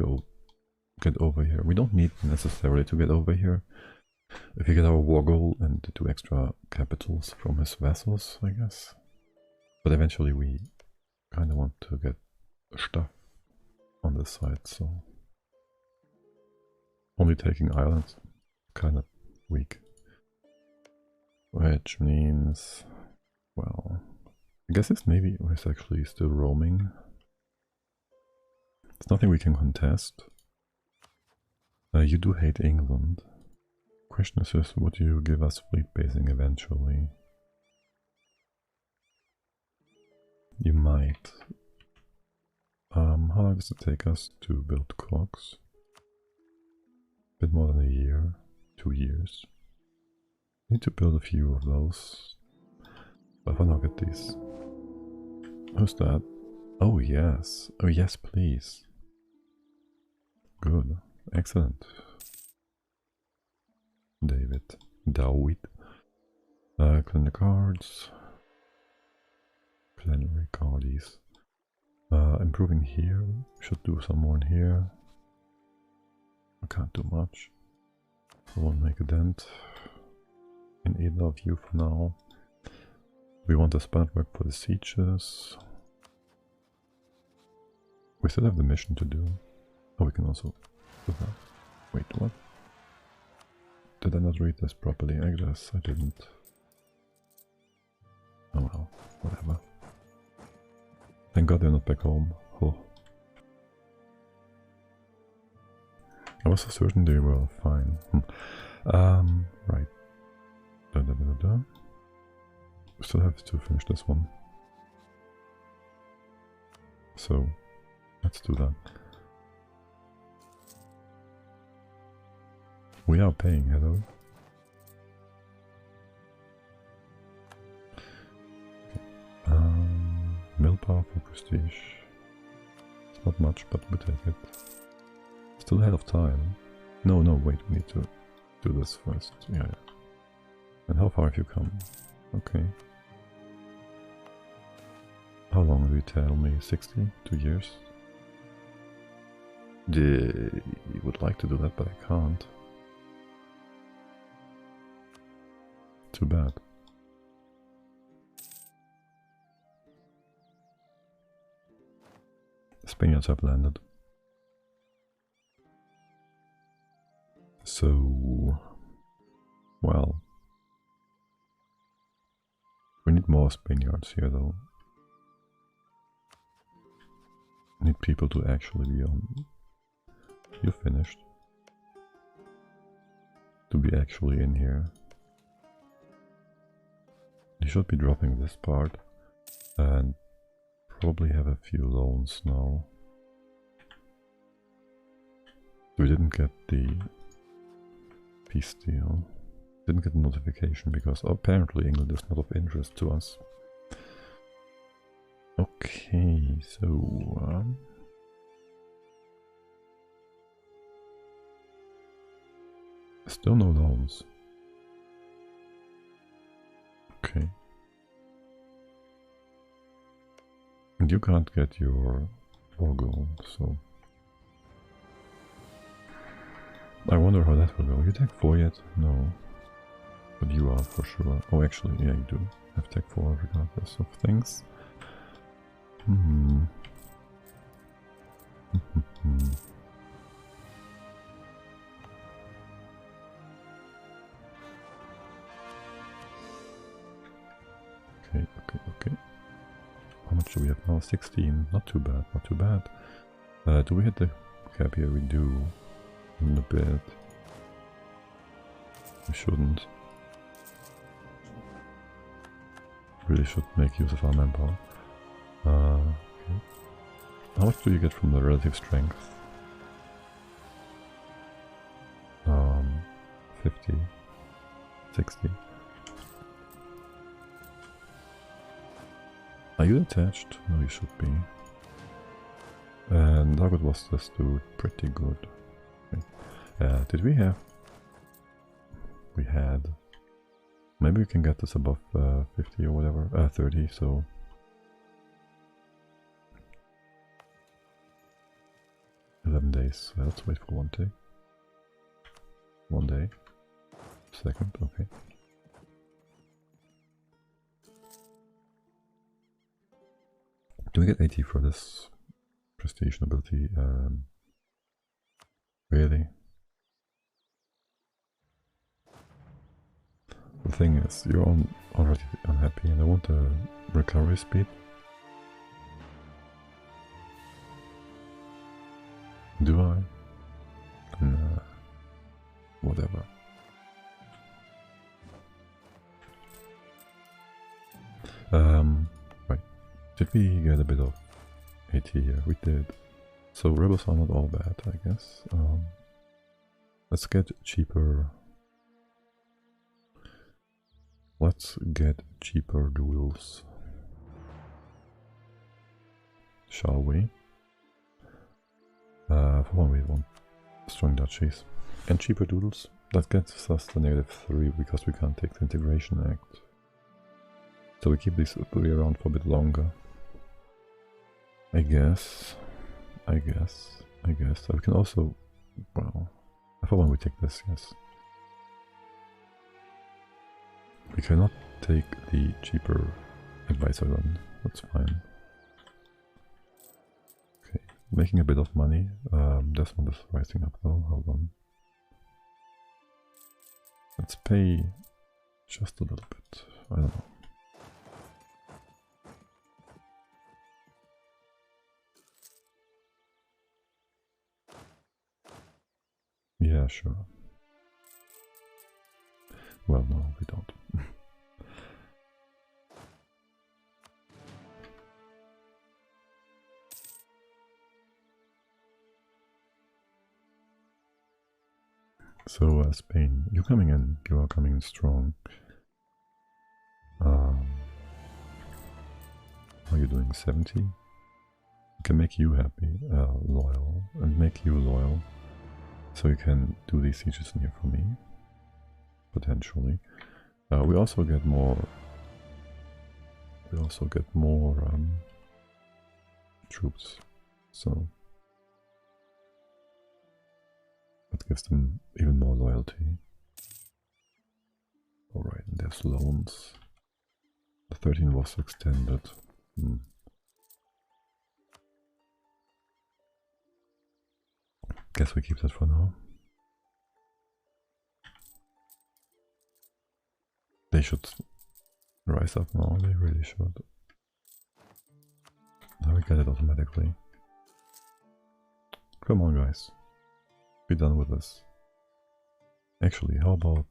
get over here? We don't need necessarily to get over here. If we get our war goal and the 2 extra capitals from his vassals, I guess. But eventually we kind of want to get stuff on this side, so... Only taking Ireland, kind of weak. Which means... Well... I guess this navy is actually still roaming. It's nothing we can contest. You do hate England. Question is just, would you give us fleet basing eventually? You might. How long does it take us to build clocks? A bit more than a year, 2 years. Need to build a few of those. But why not get these? Who's that? Oh yes. Oh yes, please. Good. Excellent. David. Clean the cards. Plenary cardies. Improving here. Should do some more in here. I can't do much. I won't make a dent in either of you for now. We want a span work for the sieges. We still have the mission to do. Oh, we can also do that. Wait, what? Did I not read this properly? I guess I didn't. Oh well, whatever. Thank God they're not back home. Oh. I was so certain they were fine. Right. We still have to finish this one. So, let's do that. We are paying, hello. Millpower for prestige. It's not much, but we take it. Still ahead of time. No, wait, we need to do this first. Yeah. And how far have you come? Okay. How long do you tell me? 60? 2 years? I would like to do that, but I can't. Too bad. Spaniards have landed. So, well, we need more Spaniards here though. Need people to actually be on. You finished. To be actually in here. You should be dropping this part and probably have a few loans now. We didn't get the peace deal. Didn't get the notification because apparently England is not of interest to us. Okay, so still no loans. Okay. And you can't get your war goal, so I wonder how that will go. You tech 4 yet? No. But you are for sure. Oh, actually, yeah, you do have tech 4 regardless of things. Okay. How much do we have now? 16. Not too bad, not too bad. Do we hit the cap here? We do. In a bit. We shouldn't. Really should make use of our manpower. Okay. How much do you get from the relative strength? 50, 60. Are you attached? No, you should be. And how good was this dude? Pretty good. Okay. Did we have... We had... Maybe we can get this above 50 or whatever. 30, so... days. Let's wait for 1 day. 1 day. Second, okay. Do we get 80 for this prestige nobility? Really? The thing is, you're already unhappy and I want a recovery speed. Do I? Nah. Whatever. Right. Did we get a bit of 80 here? We did. So rebels are not all bad, I guess. Let's get cheaper. Let's get cheaper duels. Shall we? For one we want strong duchies. And cheaper doodles. That gets us the -3 because we can't take the integration act. So we keep these 3 around for a bit longer. I guess. We can also... Well... For one we take this, yes. We cannot take the cheaper advisor then. That's fine. Okay, making a bit of money. This one is rising up though. Hold on. Let's pay just a little bit. I don't know. Yeah, sure. Well, no, we don't. So, Spain, you're coming in. You are coming in strong. Are you doing 70? We can make you happy, loyal, and make you loyal. So you can do these sieges near for me, potentially. We also get more. Troops. So that gives them even more loyalty. All right, and there's loans. The 13 was extended. Guess we keep that for now. They should rise up now, they really should. Now we get it automatically. Come on guys, be done with this. Actually, how about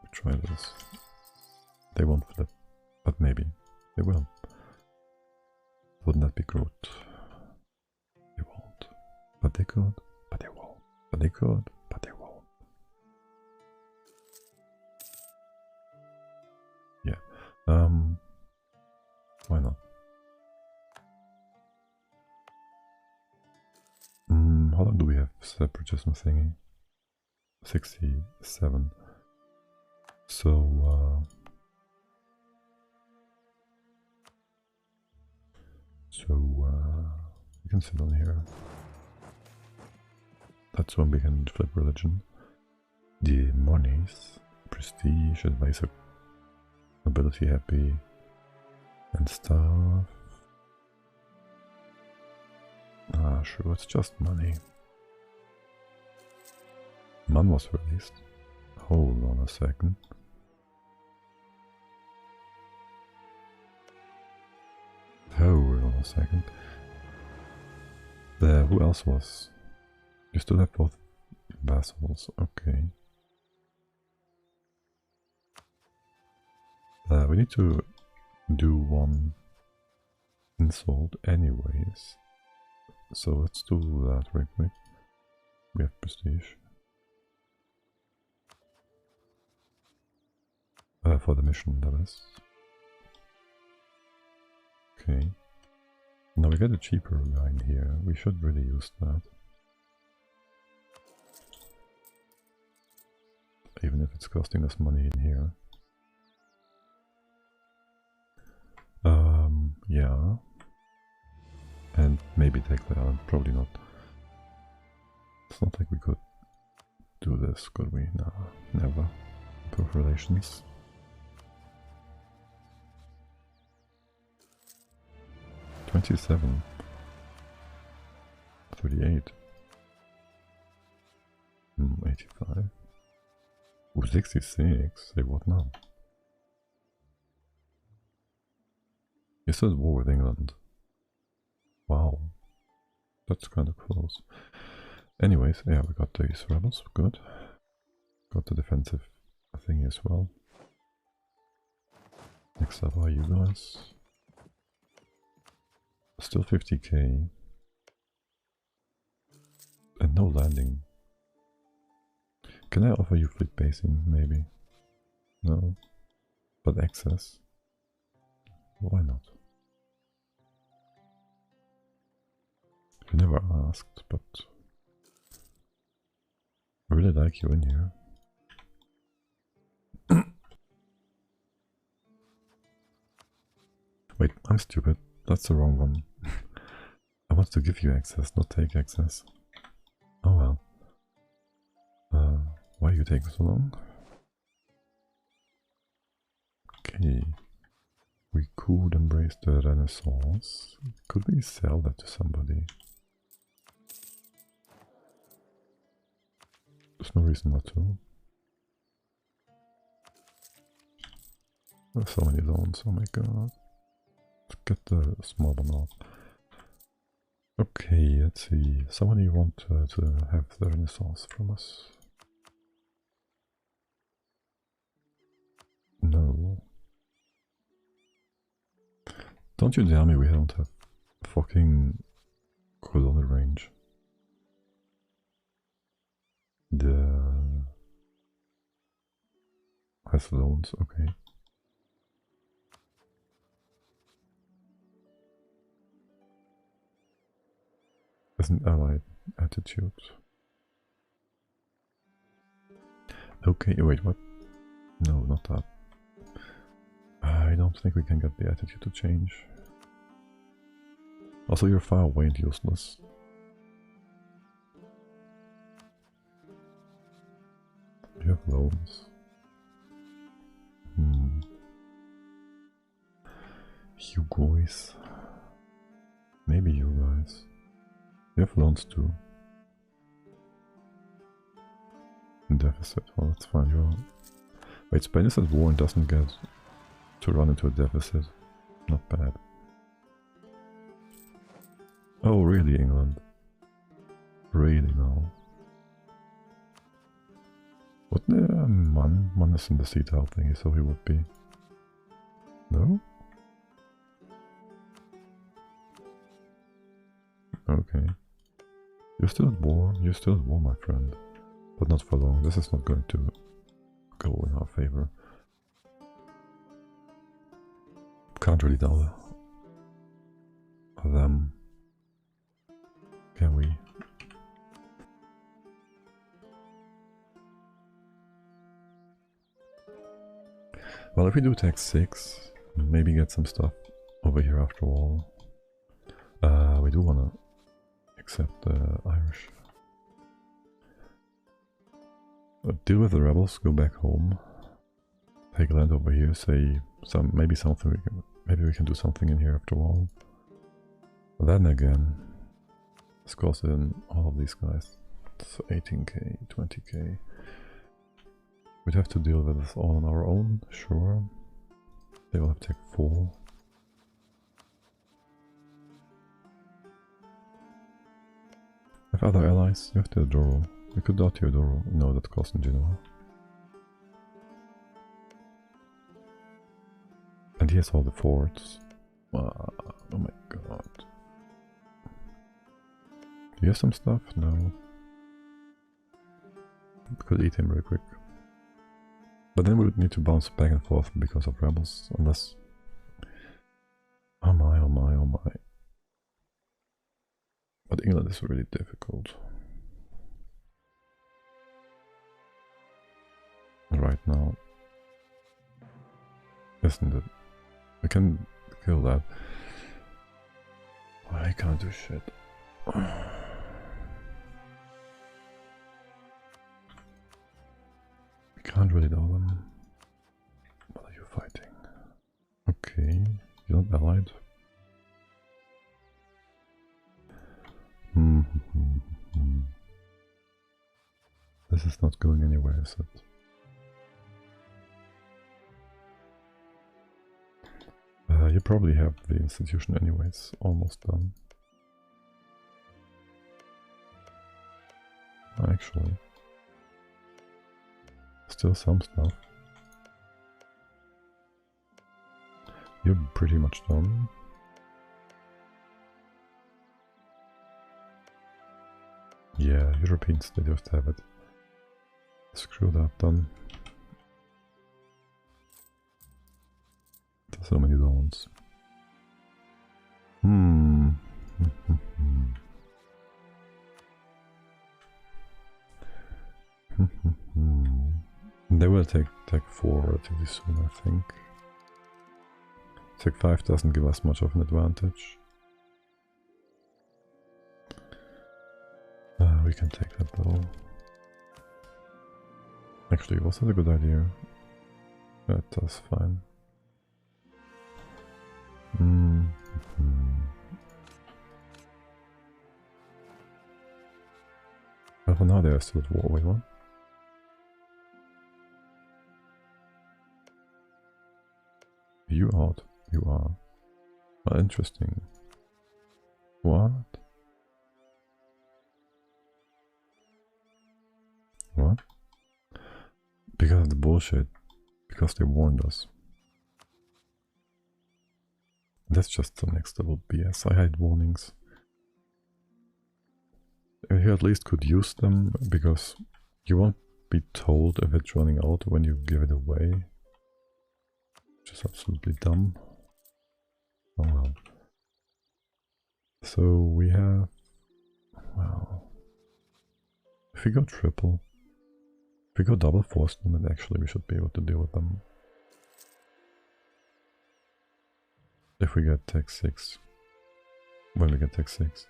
we try this? They won't flip, but maybe they will. Wouldn't that be good? They won't, but they could. But they won't. But they could. But they won't. Yeah. Why not? How long do we have separatism thingy? 67. So, we can sit on here. That's when we can flip religion. The monies, prestige, advisor, nobility happy, and stuff. Sure, it's just money. Man was released. Hold on a second. Hold on a second. Who else was? You still have both vassals, okay. We need to do one insult anyways. So let's do that right quick. We have prestige. For the mission, that is. Okay. Now we get a cheaper guy in here. We should really use that. Even if it's costing us money in here. Yeah. And maybe take the island. Probably not. It's not like we could do this, could we? No, never. Improve relations. $27. $38. 85. Ooh, 66. Say what now? You're still at war with England. Wow. That's kind of close. Anyways, yeah, we got these rebels. Good. Got the defensive thing as well. Next up are you guys. Still 50k. And no landing. Can I offer you fleet basing, maybe? No. But access? Why not? You never asked, but I really like you in here. Wait, I'm stupid. That's the wrong one. I want to give you access, not take access. Oh well. Why are you taking so long? Okay. We could embrace the Renaissance. Could we sell that to somebody? There's no reason not to. There's so many loans, oh my god. Let's get the small one out. Okay, let's see. Somebody want to have the Renaissance from us? No. Don't you dare me, we don't have fucking colonial range. The has loans, okay. As an allied attitude. Okay, wait, what? No, not that. I don't think we can get the attitude to change. Also, you're far away and useless. You have loans. You guys. Maybe you guys. You have loans too. In deficit. Well, that's fine. You're... Wait, Spain is at war and doesn't get to run into a deficit. Not bad. Oh, really, England? Really now? What the man is in the seat helping, so he would be. No? Okay. You're still at war. You're still at war, my friend. But not for long. This is not going to go in our favor. Can't really tell them. Can we? Well, if we do tax 6, maybe get some stuff over here after all. We do want to accept the Irish. Deal with the rebels, go back home. Take land over here, say maybe we can do something in here after all. Then again, let's cross in all of these guys. So 18k, 20k. We'd have to deal with this all on our own, sure. They will have to take 4. Have other allies? You have Teodoro. We could dot Teodoro. No, that costs in Genoa. And he has all the forts. Oh my god. Do you have some stuff? No. We could eat him real quick. But then we would need to bounce back and forth because of rebels, unless... Oh my, my. But England is really difficult. Right now. Isn't it? I can kill that. I can't do shit. We can't really know them. What are you fighting? Okay, you're not allied. This is not going anywhere, is it? You probably have the institution anyways, almost done. Actually, still some stuff. You're pretty much done. Yeah, Europeans, they just have it. Screw that, done. So many dons. They will take Tech 4 relatively soon, I think. Tech 5 doesn't give us much of an advantage. We can take that though. Actually, was that a good idea? That does fine. Well, for now they are still at war. Wait, what? You out? You are. Well, interesting. What? What? Because of the bullshit. Because they warned us. That's just the next level BS. I hide warnings. You at least could use them, because you won't be told if it's running out when you give it away. Which is absolutely dumb. Oh well. So we have... Well... If we go triple... If we go double force them, then actually we should be able to deal with them. If we get Tech 6. When we get Tech 6.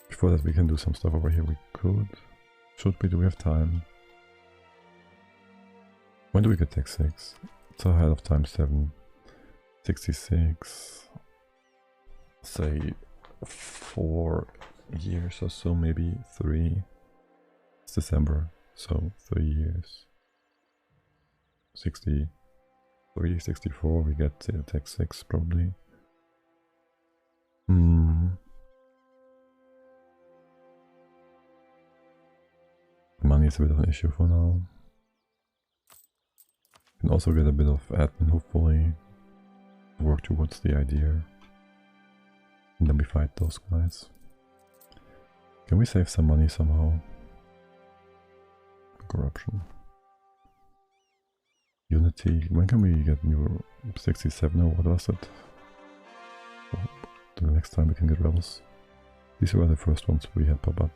Before that we can do some stuff over here. We could. Should we? Do we have time? When do we get Tech 6? It's ahead of time 7. 66. Say 4 years or so, maybe 3. It's December, so 3 years. 63, 64, we get Tech 6 probably. Money is a bit of an issue for now. Can also get a bit of admin, hopefully. Work towards the idea. And then we fight those guys. Can we save some money somehow? Corruption. Unity. When can we get new 67 or what was it? Oh, the next time we can get rebels. These were the first ones we had pop up.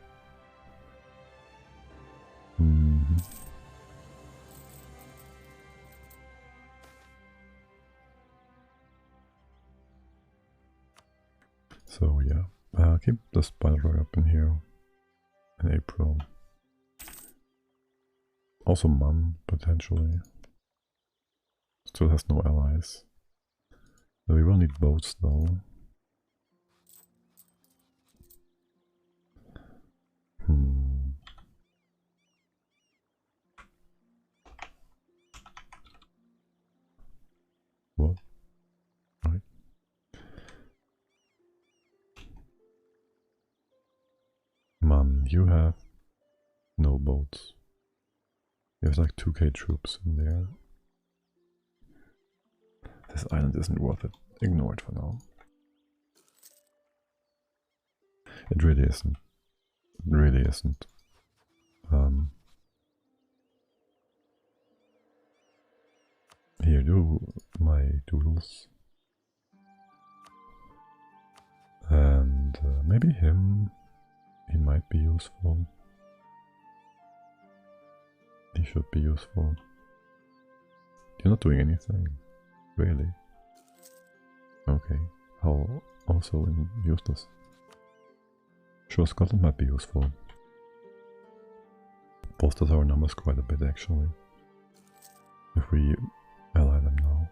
So yeah, keep the spider up in here in April. Also Man, potentially. Still has no allies. We will need boats though. What? Right. Man, you have no boats. There's like 2k troops in there. This island isn't worth it. Ignore it for now. It really isn't. It really isn't. you do, my doodles. And maybe him, he might be useful. He should be useful. You're not doing anything, really. Okay, how also useless. Sure, Scotland might be useful. Bolsters our numbers quite a bit actually. If we ally them now.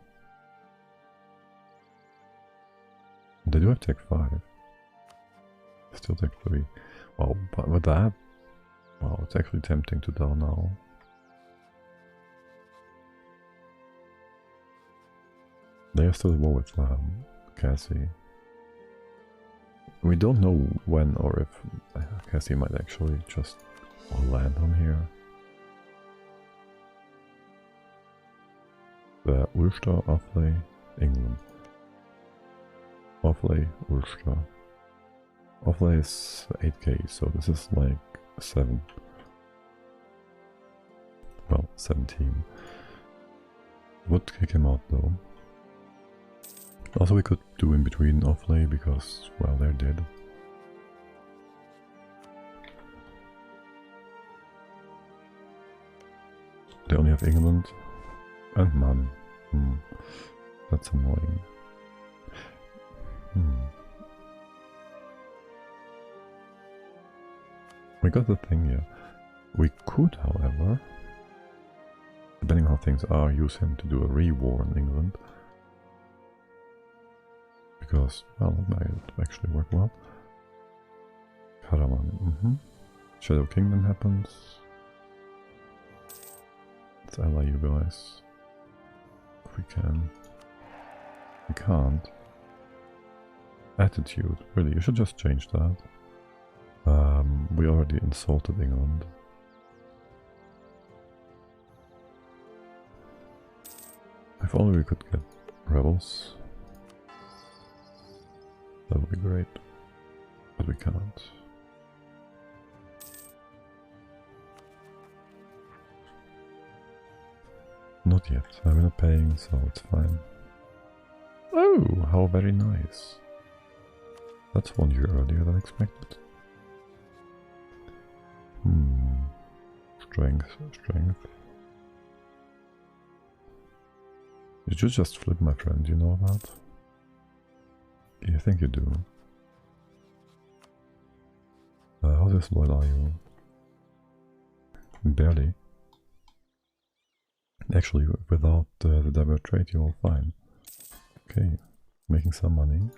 They do have tech 5. Still tech 3. Wow, but with that, wow, it's actually tempting to down now. They are still at war with Cassie. We don't know when or if Cassie might actually just land on here. The Ulster, Offaly, England. Offaly, Ulster. Offaly is 8k, so this is like 7. Well, 17. Would kick him out though. Also we could do in between Offaly because, well, they're dead. They only have England and Man. That's annoying. We got the thing here. We could, however, depending on how things are, use him to do a re-war in England. Because, well, it might actually work well. Karaman, Shadow Kingdom happens. Let's ally you guys. If we can. We can't. Attitude, really, you should just change that. We already insulted England. If only we could get rebels. That would be great. But we can't. Not yet. I'm not paying, so it's fine. Oh, how very nice. That's 1 year earlier than expected. Strength. You should just flip, my friend, you know that? You think you do. How disloyal are you? Barely. Actually, without the divert trade, you're all fine. Okay, making some money.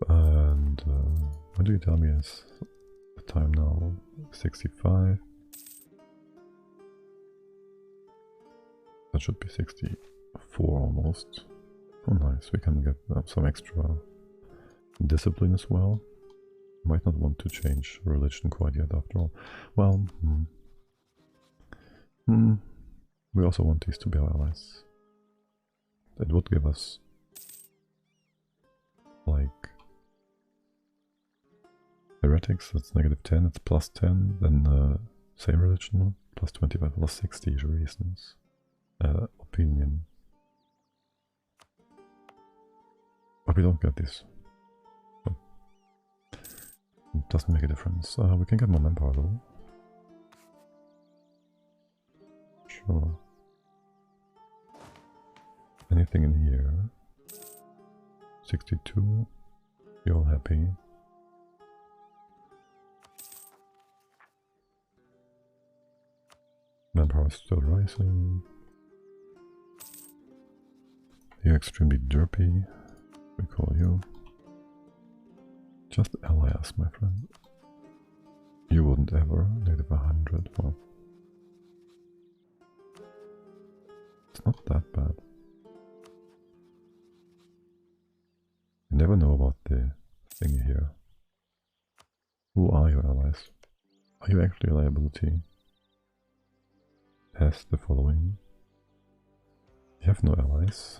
And what do you tell me is the time now? 65. That should be 64 almost. Oh nice, we can get some extra discipline as well. Might not want to change religion quite yet after all. Well, we also want these to be our allies. It would give us like heretics, that's -10, it's +10, then same religion, +25, +60 reasons. Opinion. But we don't get this. So it doesn't make a difference. We can get more manpower though. Sure. Anything in here? 62. You're all happy. Manpower is still rising. You're extremely derpy. We call you. Just ally us, my friend. You wouldn't ever. -100. Well, it's not that bad. You never know about the thingy here. Who are your allies? Are you actually a liability? Has the following. You have no allies.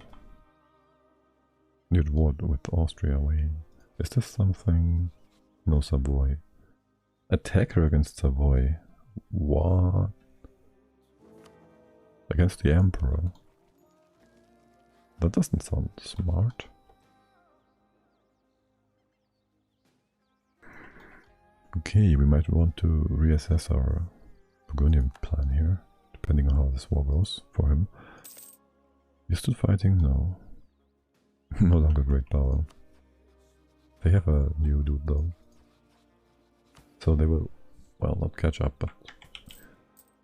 You'd war with Austria away. Is this something? No, Savoy. Attacker against Savoy. What? Against the Emperor? That doesn't sound smart. Okay, we might want to reassess our Burgundian plan here, depending on how this war goes for him. You still fighting? No. No longer great power. They have a new dude though. So they will, well, not catch up, but...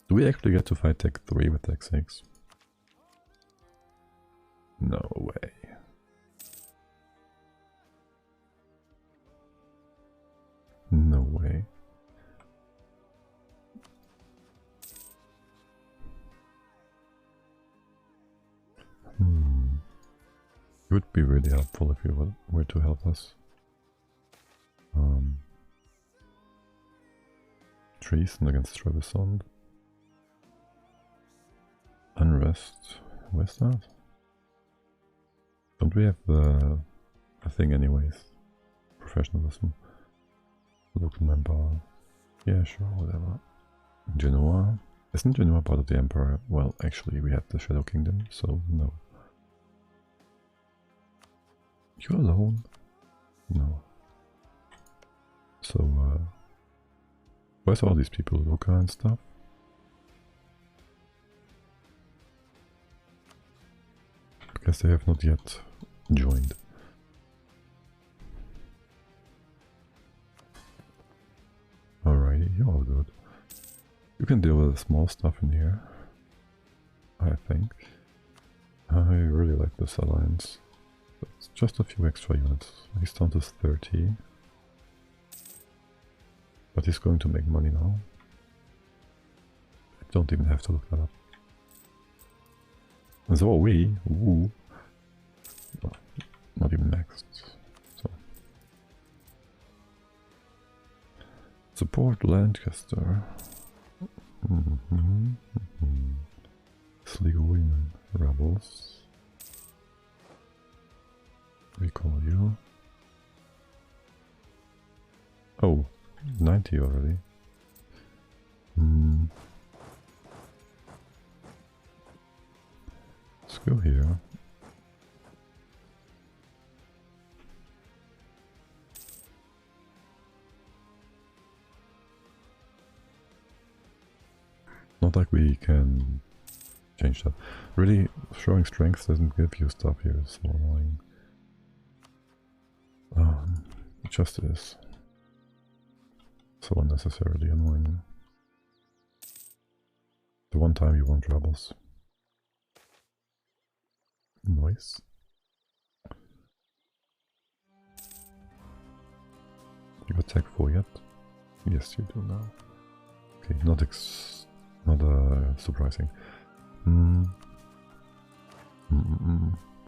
Do we actually get to fight Tech 3 with Tech 6? No way. No way. It would be really helpful if you were to help us. Treason against Trebizond. Unrest. Where's that? Don't we have a thing anyways? Professionalism. Local member. Yeah, sure, whatever. Genoa. Isn't Genoa part of the Empire? Well, actually, we had the Shadow Kingdom, so no. You alone? No. So, where's all these people? Luca and stuff? Because they have not yet joined. Alrighty, you're all good. You can deal with the small stuff in here, I think. I really like this alliance. It's just a few extra units. He's down to 30. But he's going to make money now. I don't even have to look that up. And so are we. Ooh. Oh, not even maxed. So. Support Lancaster. Sligoin rebels. We call you. Oh, 90 already. Let's go here. Not like we can change that. Really, showing strength doesn't give you stuff here, it's so annoying. It just is. So unnecessarily annoying. The one time you want rebels. Nice. You got Tech 4 yet? Yes, you do now. Okay, not surprising.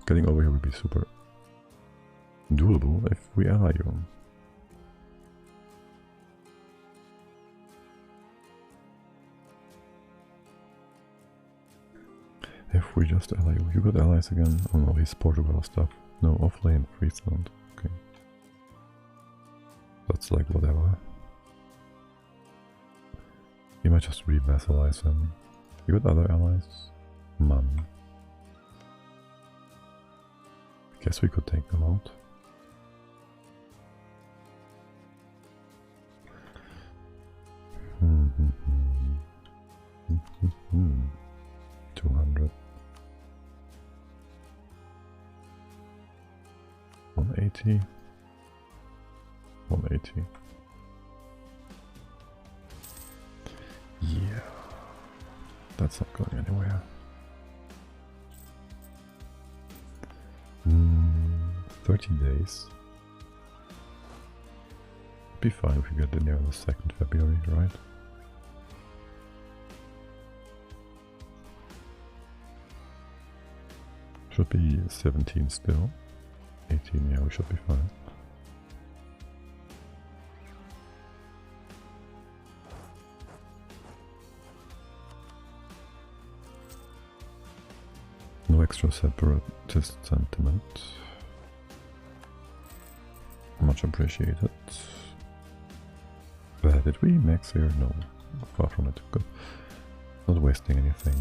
Getting over here would be super doable if we ally you. If we just ally you. You got allies again? Oh no, he's Portugal stuff. No, offlane Friesland. Okay. That's like whatever. You might just re-vassalize him. You got other allies? Man. Guess we could take them out. Mm-hmm. 200. 180. 180. Yeah. That's not going anywhere. 30 days. Be fine if we get in there on the 2nd February, right? Should be 17 still. 18, yeah, we should be fine. No extra separatist sentiment. Much appreciated. Did we max here? No. Far from it. Good. Not wasting anything.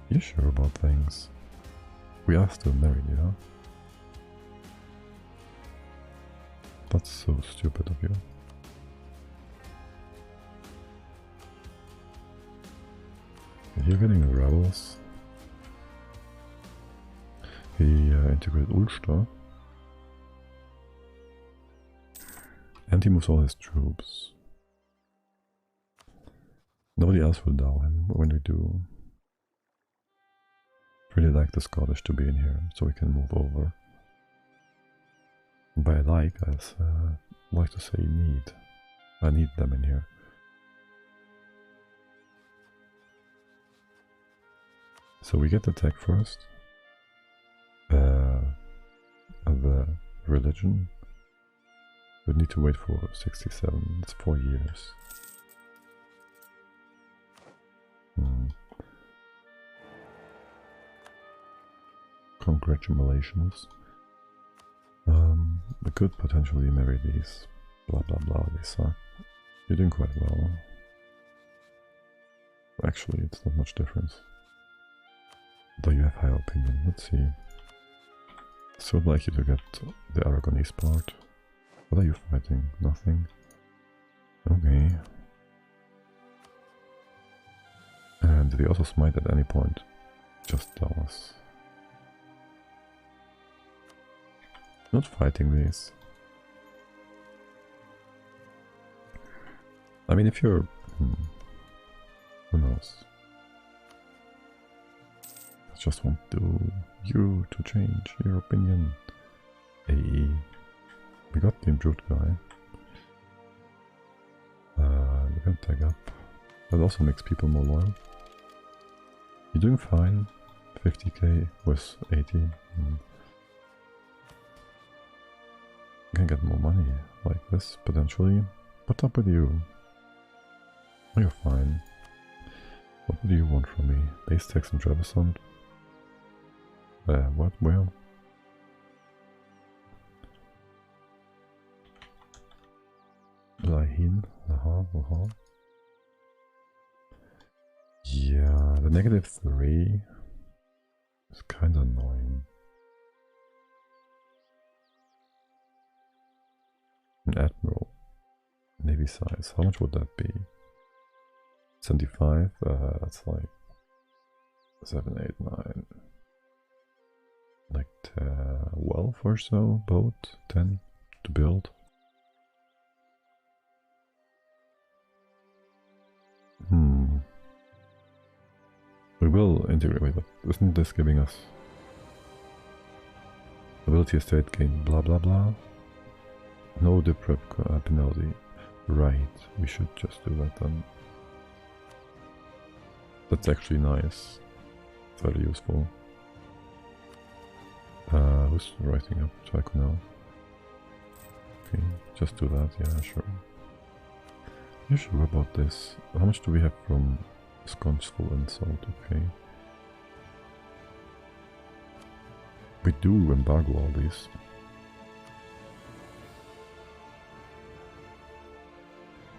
You sure about things? We are still married, yeah? That's so stupid of you. You're getting the rebels. He integrated Ulster. And he moves all his troops. Nobody else will down him when we do. Really like the Scottish to be in here, so we can move over. By like, I like to say need. I need them in here. So we get the tech first. The religion. We need to wait for 67. It's 4 years. Congratulations. We could potentially marry these. Blah blah blah, they suck. You're doing quite well. Actually, it's not much difference. Though you have higher opinion. Let's see. So I'd like you to get the Aragonese part. What are you fighting? Nothing? Okay. And we also smite at any point. Just tell us. Not fighting these. I mean, if you're... who knows? I just want you to change your opinion. AE. We got the improved guy. We can tag up. That also makes people more loyal. You're doing fine. 50k with 80. You can get more money like this, potentially. What's up with you? Oh, you're fine. What do you want from me? Base tax in Trebizond? What? Where? Leviathan? Yeah, the -3 is kinda annoying. An admiral. Navy size. How much would that be? 75? That's like 7, 8, 9. Like 12 or so boat, 10 to build. We will integrate, wait, but isn't this giving us ability estate gain blah blah blah? No deprep penalty. Right, we should just do that then. That's actually nice. Very useful. Who's writing up Tycho now? Okay, just do that, yeah, sure. You sure about this? How much do we have from Scornful Insult? Okay. We do embargo all these.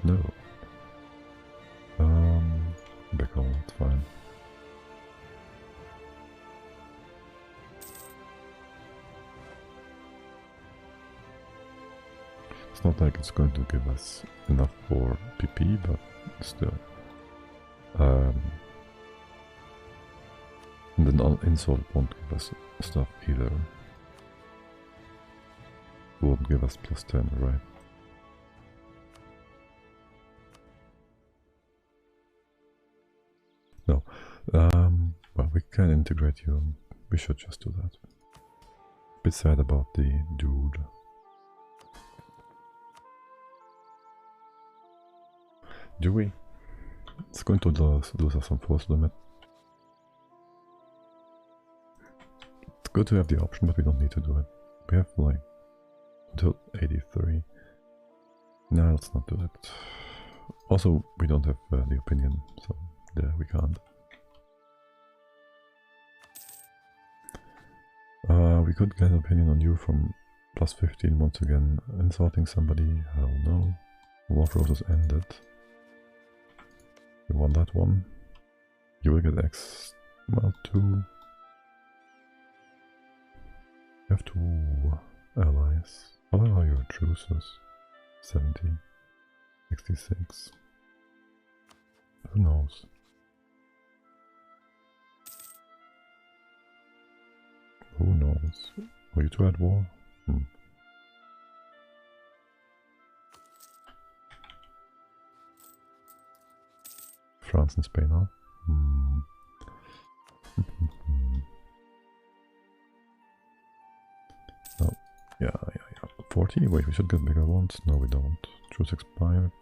No. Back home, it's fine. It's not like it's going to give us enough for PP, but still. And then insult won't give us stuff either. Won't give us +10, right? No. Well, we can integrate you. We should just do that. Bit sad about the dude. Do we? It's going to lose us some force limit. It's good to have the option, but we don't need to do it. We have like until 83. No, let's not do that. Also, we don't have the opinion, so there we can't. We could get an opinion on you from +15 once again. Insulting somebody, hell no. War process ended. We won that one. You will get X Well, two. You have two allies. What are your truces? 70, 66. Who knows? Who knows? Were you two at war? France and Spain, huh? No. Yeah. 40? Wait, we should get bigger ones. No, we don't. Truce expired.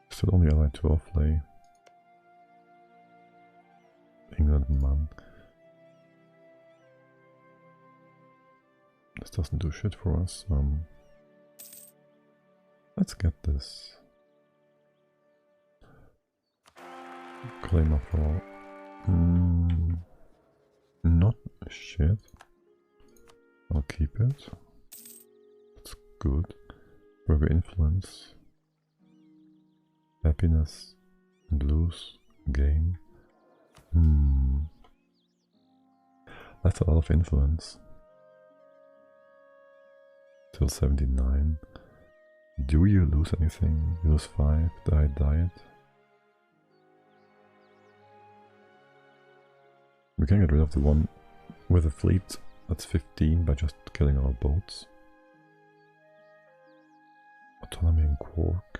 Still only allied to Offley. England, man. This doesn't do shit for us. Let's get this. Claim after all. Not shit. I'll keep it. It's good. Burger influence. Happiness. Blues. Game. That's a lot of influence. Till 79. Do you lose anything? You lose 5. Diet. We can get rid of the one with a fleet that's 15 by just killing our boats. Autonomy in Quark.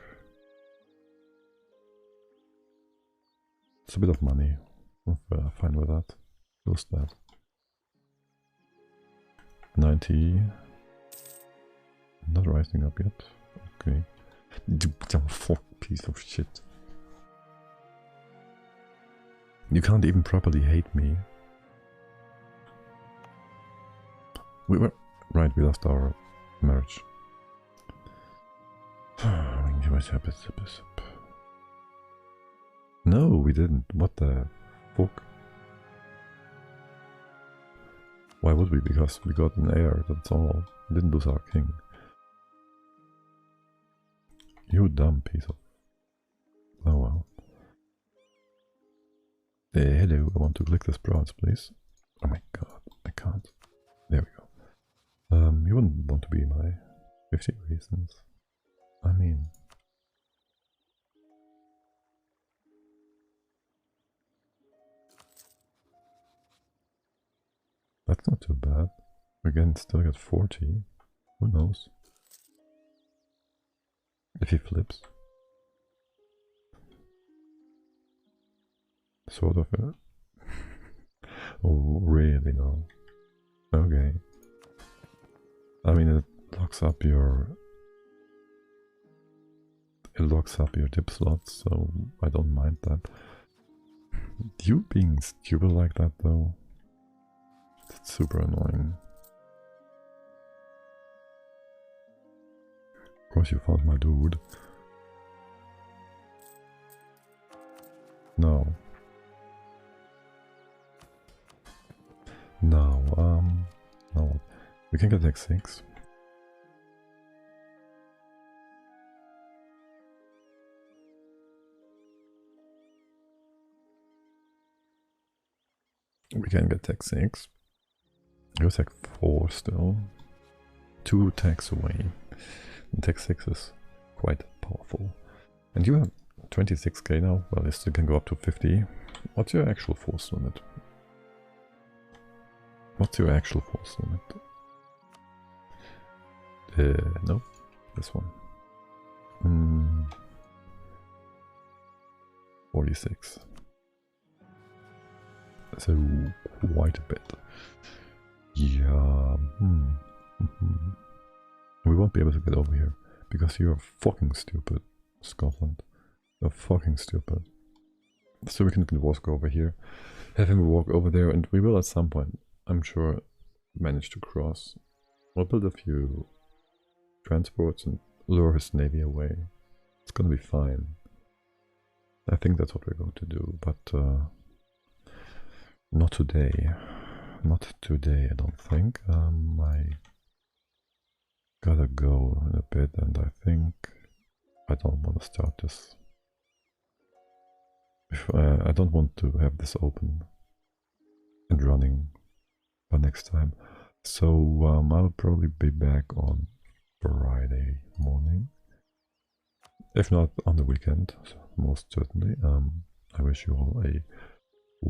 It's a bit of money. I'm fine with that. Lose that. 90. Not rising up yet. Okay. You fuck piece of shit. You can't even properly hate me. We were... Right, we lost our marriage. No, we didn't. What the fuck? Why would we? Because we got an heir, that's all. We didn't lose our king. You dumb piece of... Oh well. Hello, I want to click this bronze, please. Oh my god, I can't. There we go. You wouldn't want to be my 50 reasons. I mean... That's not too bad. Again, still got 40. Who knows? If he flips. Sort of. Oh, really? No. Okay. I mean, it locks up your dip slots, so I don't mind that. You being stupid like that, though, it's super annoying. Of course, you found my dude. No. No. We can get like 6. We can get tech 6. Go tech 4 still. 2 techs away. And tech 6 is quite powerful. And you have 26k now. Well, you still can go up to 50. What's your actual force limit? What's your actual force limit? No, this one. 46. So quite a bit. Yeah. We won't be able to get over here because you're fucking stupid, Scotland. You're fucking stupid. So we can walk over here, have him walk over there, and we will at some point, I'm sure, manage to cross. We'll build a few transports and lure his navy away. It's gonna be fine. I think that's what we're going to do, but not today. Not today, I don't think. I gotta go in a bit, and I think I don't want to start this. If, I don't want to have this open and running by next time. So I'll probably be back on Friday morning. If not on the weekend, most certainly. I wish you all a